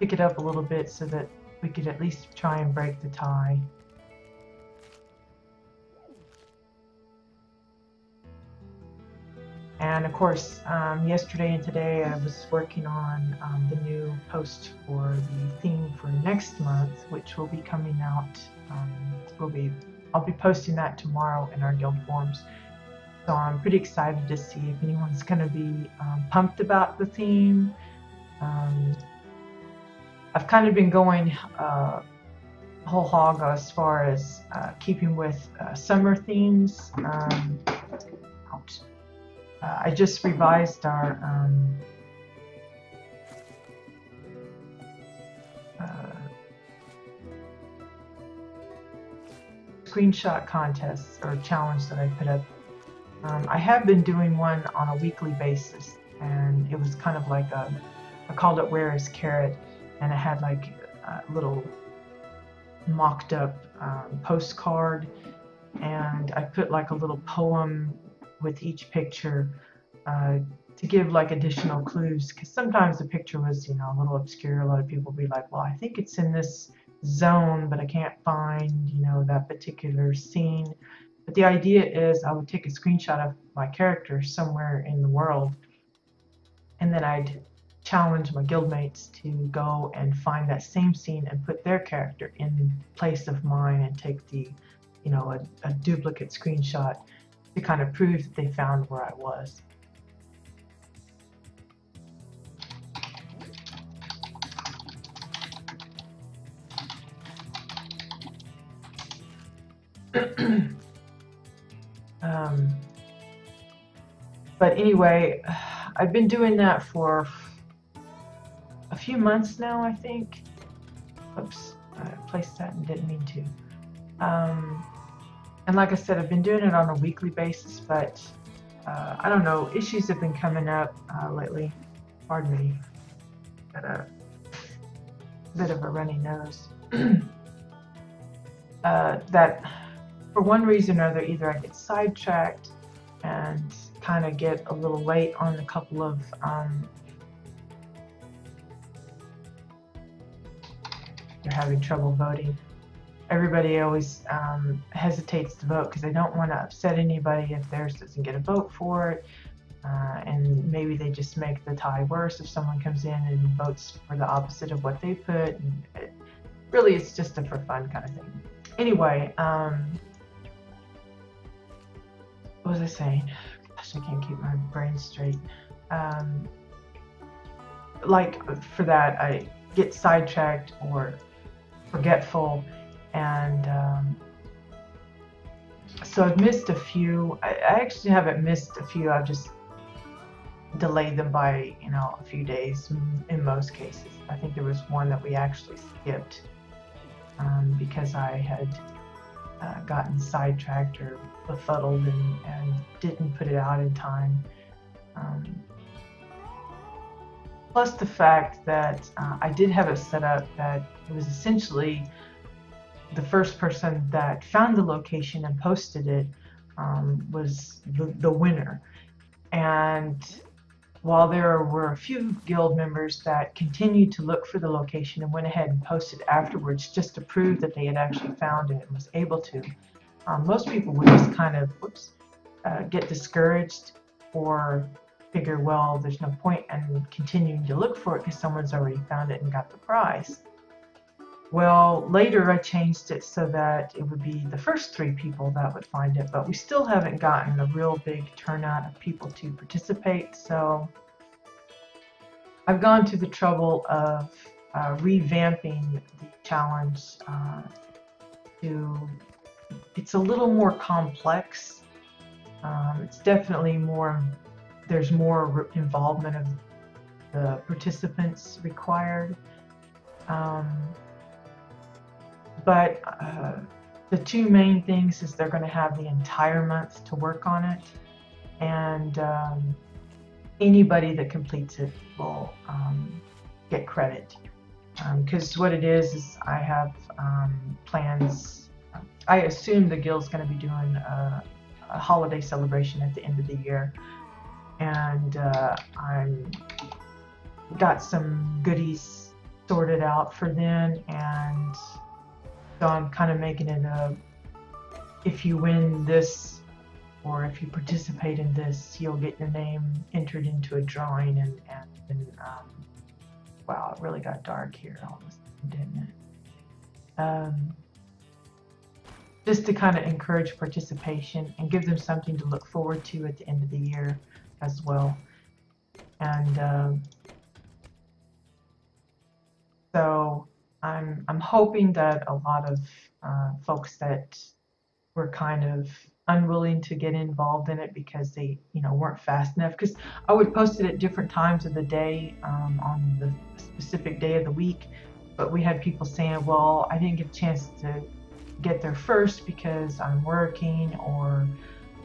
pick it up a little bit so that we could at least try and break the tie. And of course, yesterday and today I was working on the new post for the theme for next month, which will be coming out. I'll be posting that tomorrow in our guild forums. So I'm pretty excited to see if anyone's going to be pumped about the theme. I've kind of been going whole hog as far as keeping with summer themes. I just revised our screenshot contests or challenge that I put up. I have been doing one on a weekly basis, and it was kind of like I called it Where is Carrot, and it had like a little mocked up postcard, and I put like a little poem with each picture to give like additional clues, because sometimes the picture was, you know, a little obscure. A lot of people would be like, well, I think it's in this zone, but I can't find, you know, that particular scene. But the idea is I would take a screenshot of my character somewhere in the world, and then I'd challenge my guildmates to go and find that same scene and put their character in place of mine and take the, you know, a duplicate screenshot to kind of prove that they found where I was. But anyway, I've been doing that for a few months now, I think. Oops, I placed that and didn't mean to. And like I said, I've been doing it on a weekly basis, but I don't know, issues have been coming up lately. Pardon me, got a bit of a runny nose. That for one reason or other, either I get sidetracked and kind of get a little late on a couple of they're having trouble voting. Everybody always hesitates to vote because they don't want to upset anybody if theirs doesn't get a vote for it. And maybe they just make the tie worse if someone comes in and votes for the opposite of what they put. And really, it's just a for fun kind of thing. Anyway, what was I saying? Gosh, I can't keep my brain straight. Like for that, I get sidetracked or forgetful, and so I've missed a few. I actually haven't missed a few. I've just delayed them by, you know, a few days in most cases. I think there was one that we actually skipped because I had gotten sidetracked or befuddled and didn't put it out in time. Plus the fact that I did have it set up that it was essentially the first person that found the location and posted it was the winner. And while there were a few guild members that continued to look for the location and went ahead and posted afterwards just to prove that they had actually found it and was able to, most people would just kind of get discouraged or figure, well, there's no point in continuing to look for it because someone's already found it and got the prize. Well, later I changed it so that it would be the first 3 people that would find it, but we still haven't gotten a real big turnout of people to participate. So I've gone to the trouble of revamping the challenge it's a little more complex. It's definitely more, there's more involvement of the participants required. But the 2 main things is they're going to have the entire month to work on it, and anybody that completes it will get credit. Because what it is I have plans. I assume the guild's going to be doing a holiday celebration at the end of the year, and I'm got some goodies sorted out for then, and so I'm kind of making it a, if you win this or if you participate in this, you'll get your name entered into a drawing, and wow, it really got dark here all of a sudden, didn't it? Just to kind of encourage participation and give them something to look forward to at the end of the year as well. And so I'm hoping that a lot of folks that were kind of unwilling to get involved in it because they, weren't fast enough. Because I would post it at different times of the day on the specific day of the week, but we had people saying, "Well, I didn't get a chance to get there first because I'm working, or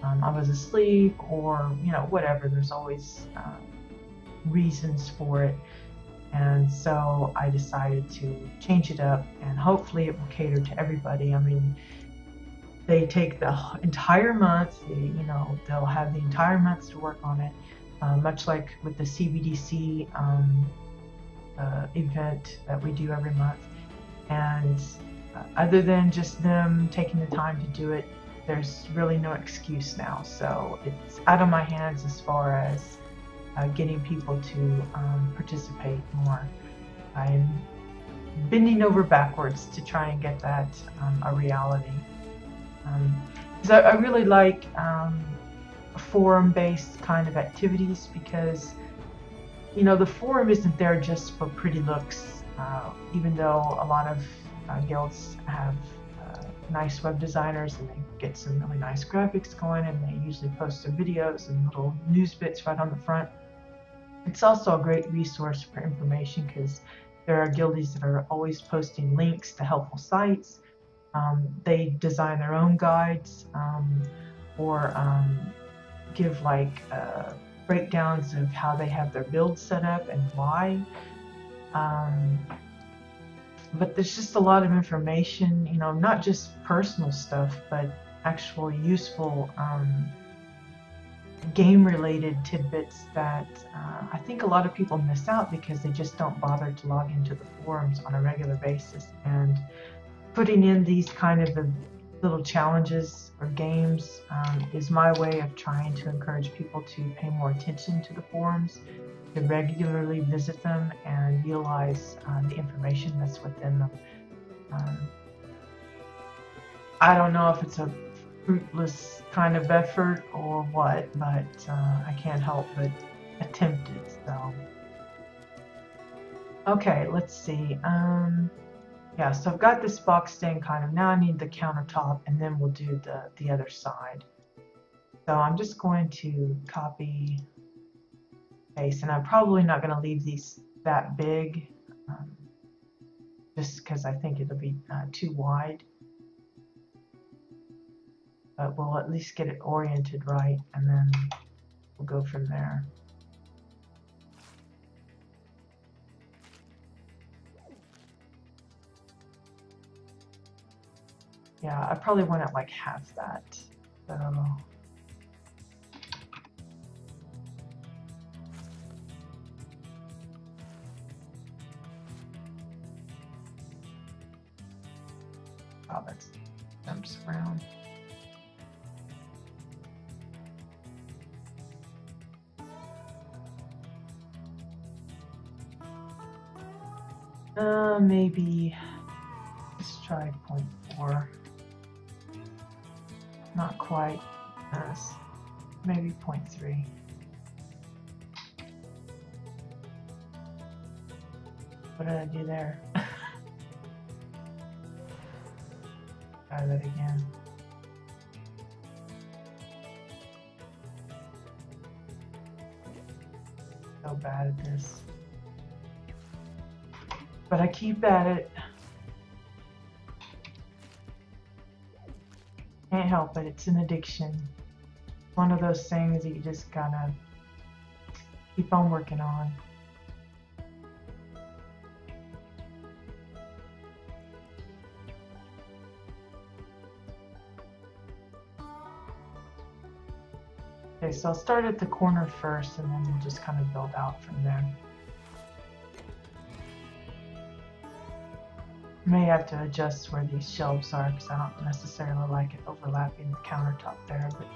I was asleep, or whatever." There's always reasons for it. And so I decided to change it up, and hopefully it will cater to everybody. I mean, they take the entire month, they'll have the entire month to work on it, much like with the CBDC event that we do every month. And other than just them taking the time to do it, there's really no excuse now. So it's out of my hands as far as getting people to participate more. I'm bending over backwards to try and get that a reality. Because I really like forum-based kind of activities, because the forum isn't there just for pretty looks, even though a lot of guilds have nice web designers and they get some really nice graphics going, and they usually post their videos and little news bits right on the front. It's also a great resource for information, because there are guildies that are always posting links to helpful sites. They design their own guides, or give breakdowns of how they have their build set up and why. But there's just a lot of information, not just personal stuff, but actual useful game-related tidbits that I think a lot of people miss out because they just don't bother to log into the forums on a regular basis. And putting in these kind of little challenges or games is my way of trying to encourage people to pay more attention to the forums, to regularly visit them and utilize the information that's within them. I don't know if it's a fruitless kind of effort or what, but I can't help but attempt it. So, okay, let's see. Yeah, so I've got this box stand kind of. Now I need the countertop, and then we'll do the other side. So I'm just going to copy, paste, and I'm probably not going to leave these that big, just because I think it'll be too wide. But we'll at least get it oriented right, and then we'll go from there. Yeah, I probably want it like half that. So oh, that jumps around. Maybe let's try 0.4. Not quite. Maybe 0.3. What did I do there? Try that again. So bad at this. But I keep at it. Can't help it. It's an addiction. One of those things that you just gotta keep on working on. Okay, so I'll start at the corner first, and then we'll just kind of build out from there. May have to adjust where these shelves are because I don't necessarily like it overlapping the countertop there, but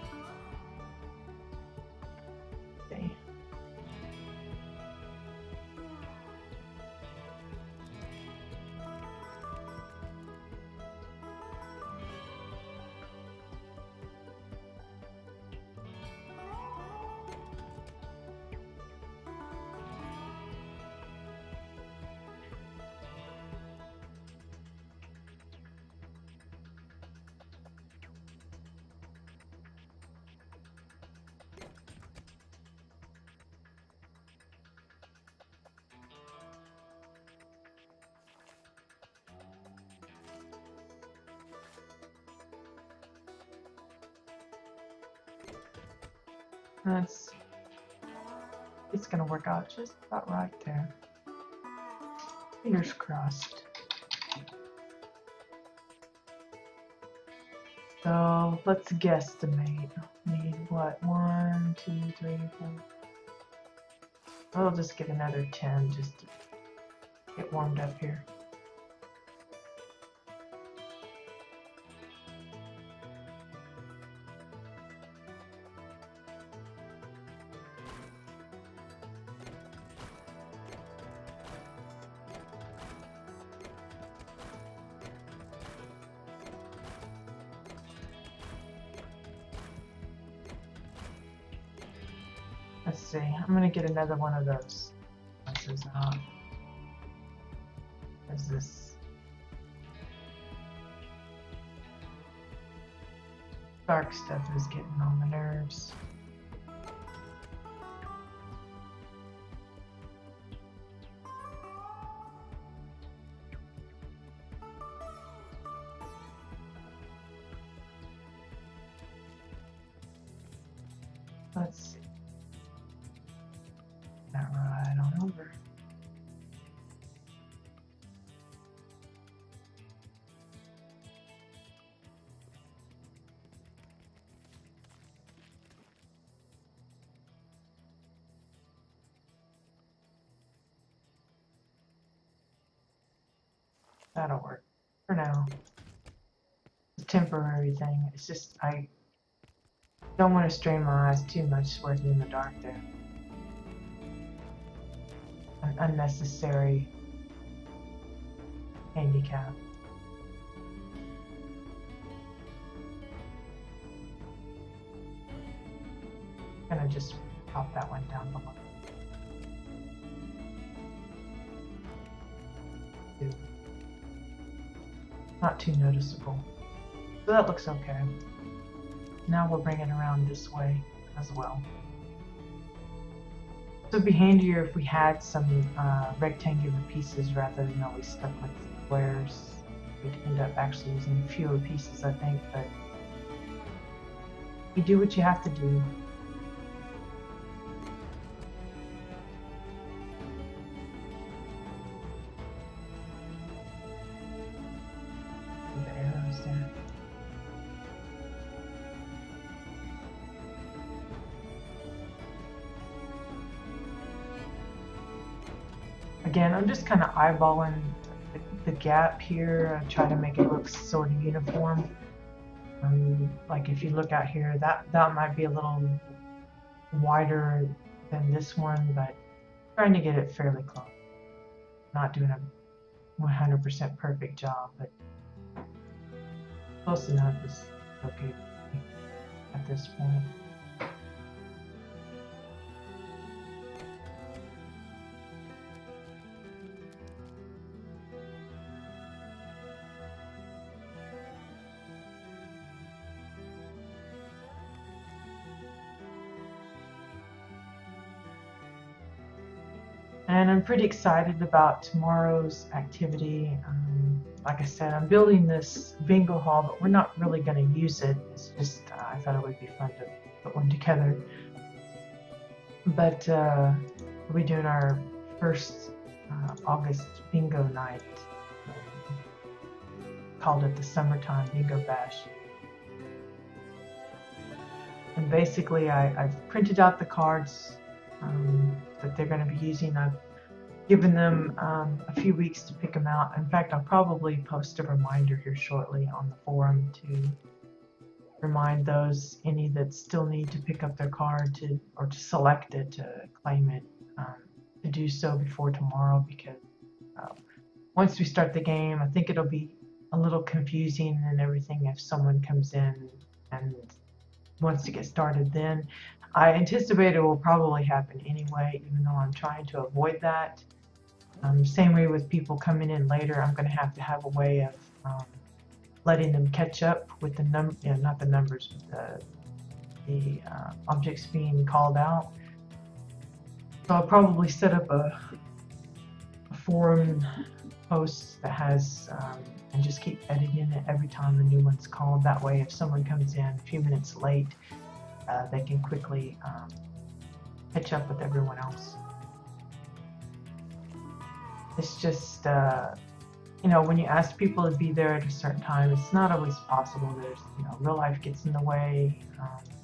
see. It's gonna work out just about right there. Fingers crossed. So let's guesstimate. Need what? 1, 2, 3, 4. I'll just get another 10 just to get warmed up here. Let's see, I'm gonna get another one of those. This is this dark stuff is getting on my nerves. Let's see. That right on over. That'll work for now. It's a temporary thing. It's just I don't want to strain my eyes too much working in the dark there. An unnecessary handicap. Gonna just pop that one down below. Not too noticeable. So that looks okay. Now we'll bring it around this way as well. So it'd be handier if we had some rectangular pieces rather than always stuck with squares. We'd end up actually using fewer pieces, I think, but you do what you have to do. The arrows there. Again, I'm just kind of eyeballing the gap here. I'm trying to make it look sort of uniform. Like if you look out here, that might be a little wider than this one, but trying to get it fairly close. Not doing a 100% perfect job, but close enough is okay at this point. And I'm pretty excited about tomorrow's activity. Like I said, I'm building this bingo hall, but we're not really going to use it. It's just, I thought it would be fun to put one together. But we're doing our first August bingo night. Called it the Summertime Bingo Bash. And basically, I've printed out the cards that they're going to be using. I've given them a few weeks to pick them out. In fact, I'll probably post a reminder here shortly on the forum to remind those any that still need to pick up their card or to select it to claim it, to do so before tomorrow, because once we start the game, I think it'll be a little confusing and everything if someone comes in and wants to get started then. I anticipate it will probably happen anyway, even though I'm trying to avoid that. Same way with people coming in later, I'm going to have a way of letting them catch up with the not the numbers, but the objects being called out. So I'll probably set up a forum post that has and just keep editing it every time a new one's called. That way, if someone comes in a few minutes late, they can quickly catch up with everyone else. It's just, when you ask people to be there at a certain time, it's not always possible. There's, real life gets in the way.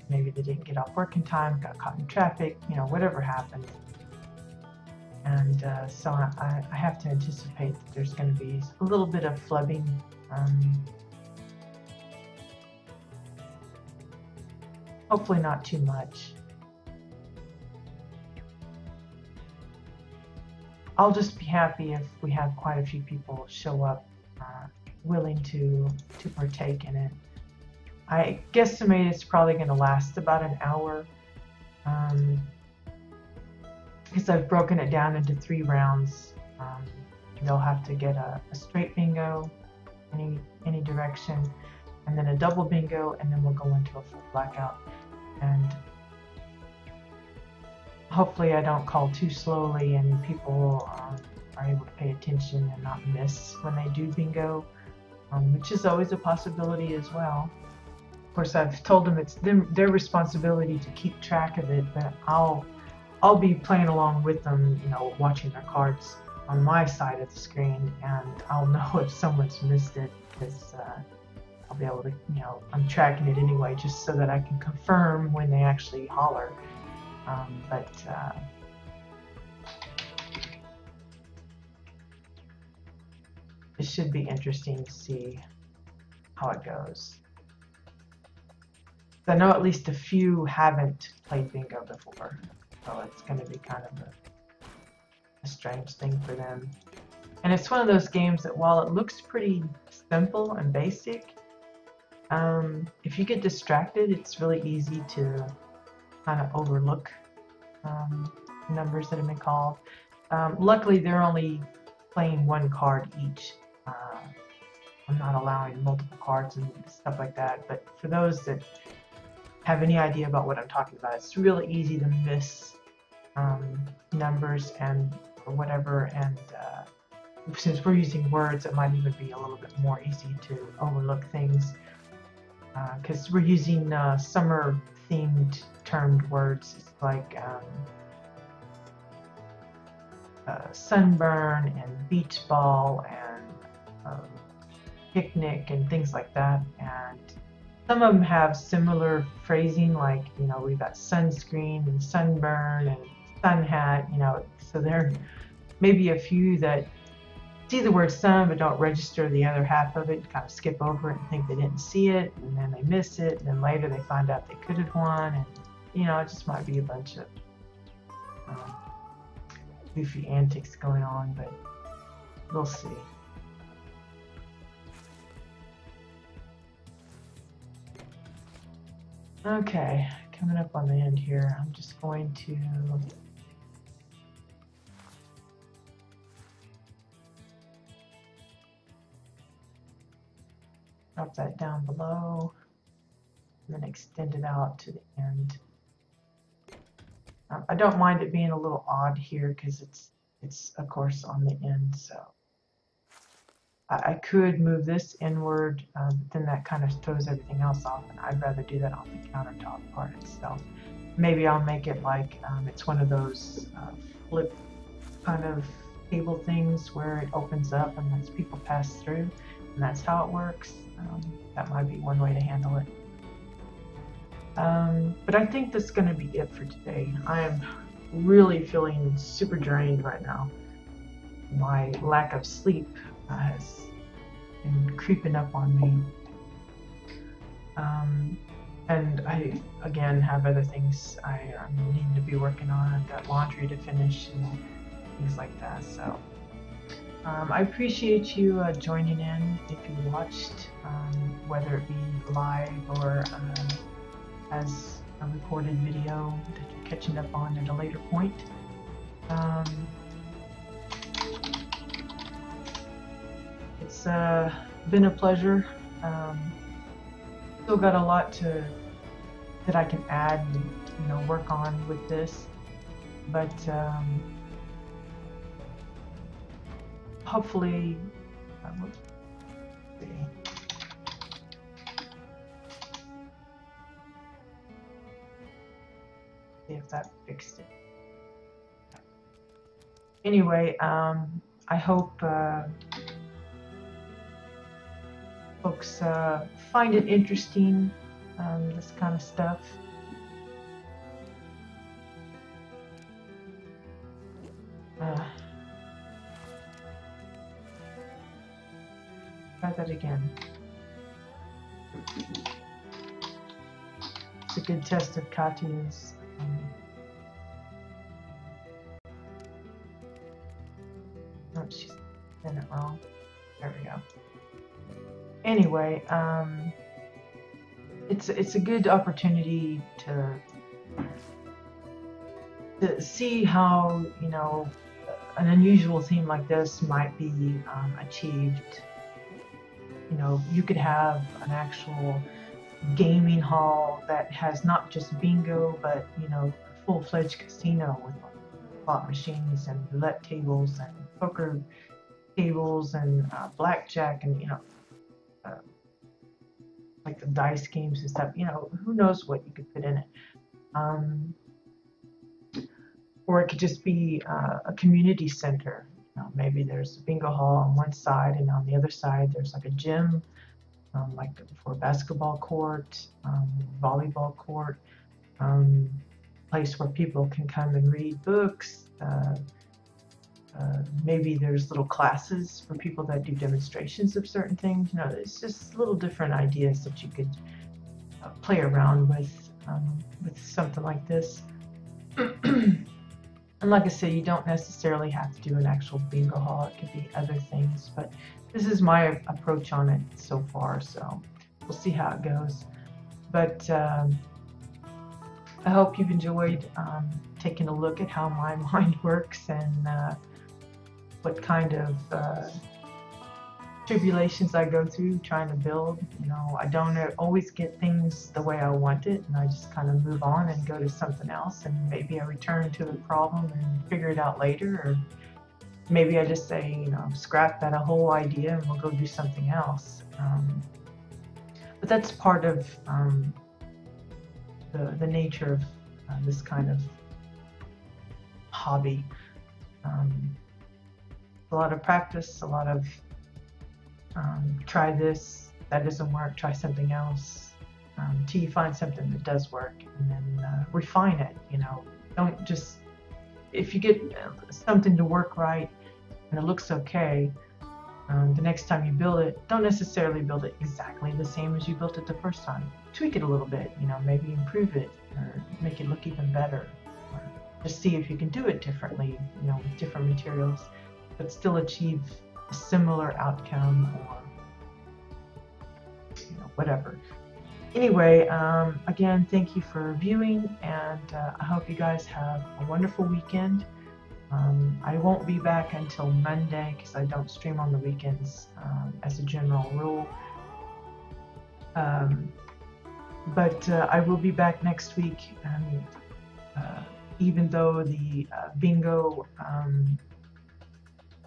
Maybe they didn't get off work in time, got caught in traffic, whatever happened. And so I have to anticipate that there's going to be a little bit of flubbing. Hopefully not too much. I'll just be happy if we have quite a few people show up willing to partake in it. I guesstimate it's probably going to last about an hour, because I've broken it down into 3 rounds. They'll have to get a straight bingo, any direction, and then a double bingo, and then we'll go into a full blackout. And hopefully I don't call too slowly and people are able to pay attention and not miss when they do bingo, which is always a possibility as well. Of course, I've told them it's their responsibility to keep track of it, but I'll be playing along with them, watching their cards on my side of the screen, and I'll know if someone's missed it, because I'll be able to, I'm tracking it anyway, just so that I can confirm when they actually holler. But it should be interesting to see how it goes. I know at least a few haven't played bingo before, so it's going to be kind of a strange thing for them. And it's one of those games that, while it looks pretty simple and basic, if you get distracted, it's really easy to kind of overlook numbers that have been called. Luckily, they're only playing 1 card each. I'm not allowing multiple cards and stuff like that, but for those that have any idea about what I'm talking about, it's really easy to miss numbers or whatever, and since we're using words, it might even be a little bit more easy to overlook things, because we're using summer themed termed words. It's like sunburn and beach ball and picnic and things like that. And some of them have similar phrasing, like, we've got sunscreen and sunburn and sun hat, so there may be a few that see the word sun but don't register the other half of it, kind of skip over it and think they didn't see it, and then they miss it, and then later they find out they could have won, and it just might be a bunch of goofy antics going on, but we'll see. Okay, coming up on the end here, I'm just going to drop that down below and then extend it out to the end. I don't mind it being a little odd here because it's of course on the end, so I could move this inward, but then that kind of throws everything else off, and I'd rather do that on the countertop part itself. Maybe I'll make it like it's one of those flip kind of table things where it opens up and lets people pass through, and that's how it works. That might be one way to handle it. But I think that's going to be it for today. I am really feeling super drained right now. my lack of sleep has been creeping up on me. And I, again, have other things I need to be working on. I've got laundry to finish and things like that. So I appreciate you joining in if you watched, whether it be live or as a recorded video that you're catching up on at a later point. It's been a pleasure. Still got a lot that I can add and work on with this, but hopefully, let's see. See if that fixed it. Anyway, I hope folks find it interesting, this kind of stuff. Try that again. It's a good test of Katya's. Oh, she's done it wrong. There we go. Anyway, it's a good opportunity to see how an unusual theme like this might be achieved. You could have an actual gaming hall that has not just bingo, but a full-fledged casino with slot machines and roulette tables and poker tables and blackjack and like the dice games and stuff. Who knows what you could put in it. Or it could just be a community center. Maybe there's a bingo hall on one side, and on the other side there's like a gym, like for a basketball court, volleyball court, place where people can come and read books. Maybe there's little classes for people that do demonstrations of certain things. It's just little different ideas that you could play around with something like this. And like I said, you don't necessarily have to do an actual bingo hall. It could be other things, but this is my approach on it so far, so we'll see how it goes. But I hope you've enjoyed taking a look at how my mind works and what kind of tribulations I go through trying to build. I don't always get things the way I want it, and I just kind of move on and go to something else, and maybe I return to the problem and figure it out later, or maybe I just say, scrap that whole idea and we'll go do something else. But that's part of the nature of this kind of hobby. A lot of practice, a lot of try this, that doesn't work, try something else, till you find something that does work, and then refine it. Don't just, if you get something to work right and it looks okay, the next time you build it, don't necessarily build it exactly the same as you built it the first time. Tweak it a little bit, maybe improve it or make it look even better, or just see if you can do it differently, with different materials, but still achieve a similar outcome, or whatever. Anyway, again, thank you for viewing, and I hope you guys have a wonderful weekend. I won't be back until Monday because I don't stream on the weekends as a general rule. But I will be back next week, and even though the bingo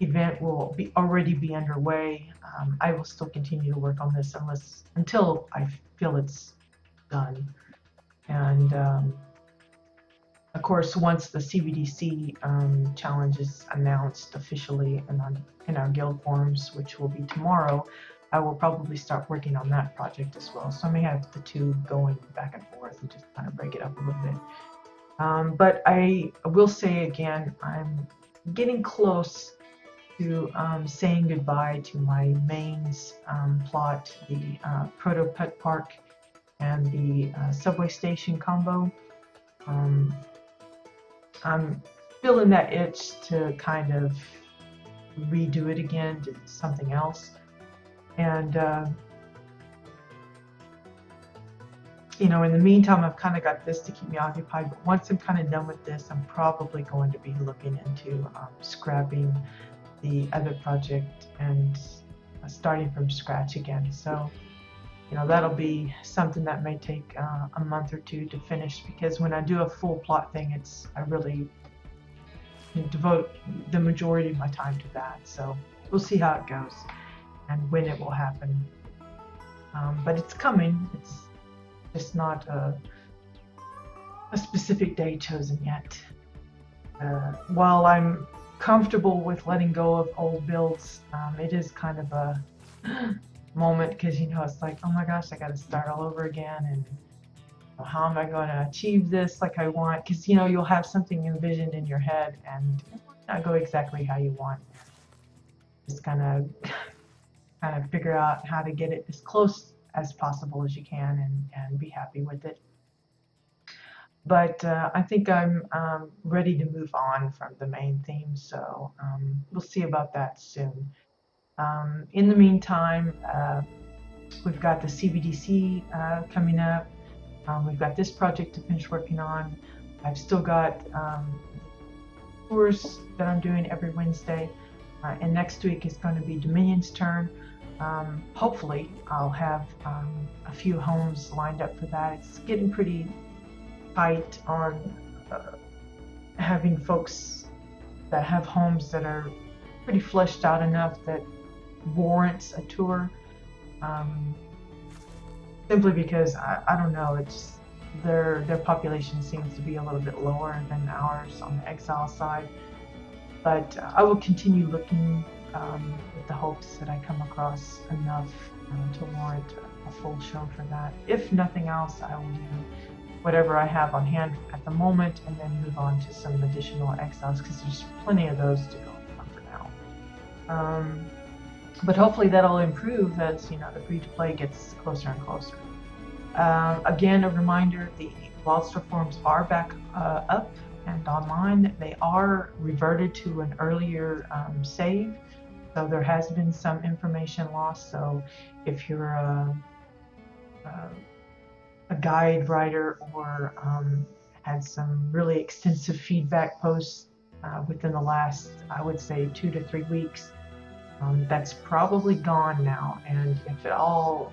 event will already be underway, I will still continue to work on this until I feel it's done. And of course, once the CBDC challenge is announced officially in our guild forums, which will be tomorrow, I will probably start working on that project as well. So I may have the two going back and forth and just kind of break it up a little bit. But I will say again, I'm getting close to saying goodbye to my mains plot, the Proto Pet Park and the subway station combo. I'm feeling that itch to kind of redo it again, do something else. And in the meantime, I've kind of got this to keep me occupied. But once I'm kind of done with this, I'm probably going to be looking into scrapping the other project and starting from scratch again. So, that'll be something that may take a month or two to finish, because when I do a full plot thing, I really devote the majority of my time to that. So we'll see how it goes and when it will happen. But it's coming. It's just not a specific day chosen yet. While I'm comfortable with letting go of old builds, it is kind of a moment, because it's like, oh my gosh, I got to start all over again, and how am I going to achieve this like I want? Because you'll have something envisioned in your head and it might not go exactly how you want. Just kind of figure out how to get it as close as possible as you can, and be happy with it. But I think I'm ready to move on from the main theme, so we'll see about that soon. In the meantime, we've got the CBDC coming up. We've got this project to finish working on. I've still got tours that I'm doing every Wednesday, and next week is going to be Dominion's turn. Hopefully I'll have a few homes lined up for that. It's getting pretty tight on having folks that have homes that are pretty fleshed out enough that warrants a tour, simply because I don't know, it's their population seems to be a little bit lower than ours on the exile side. But I will continue looking with the hopes that I come across enough to warrant a full show for that. If nothing else, I will do whatever I have on hand at the moment, and then move on to some additional exiles, because there's plenty of those to go for now. But hopefully that'll improve as the free-to-play gets closer and closer. Again, a reminder: the WildStar forums are back up and online. They are reverted to an earlier save, so there has been some information lost. So if you're a guide writer or had some really extensive feedback posts within the last, I would say, 2 to 3 weeks, that's probably gone now. And if at all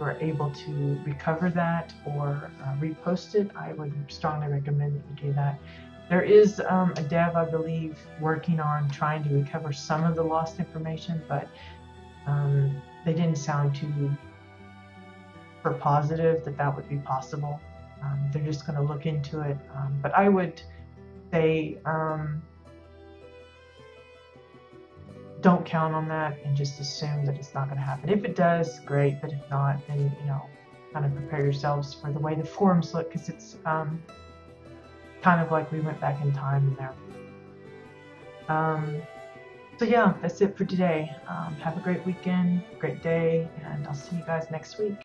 you're able to recover that or repost it, I would strongly recommend that you do that. There is a dev, I believe, working on trying to recover some of the lost information, but they didn't sound too positive that would be possible. They're just going to look into it, but I would say don't count on that and just assume that it's not going to happen. If it does, great, but if not, then kind of prepare yourselves for the way the forums look, because it's kind of like we went back in time in there. So yeah, that's it for today. Have a great weekend, great day, and I'll see you guys next week.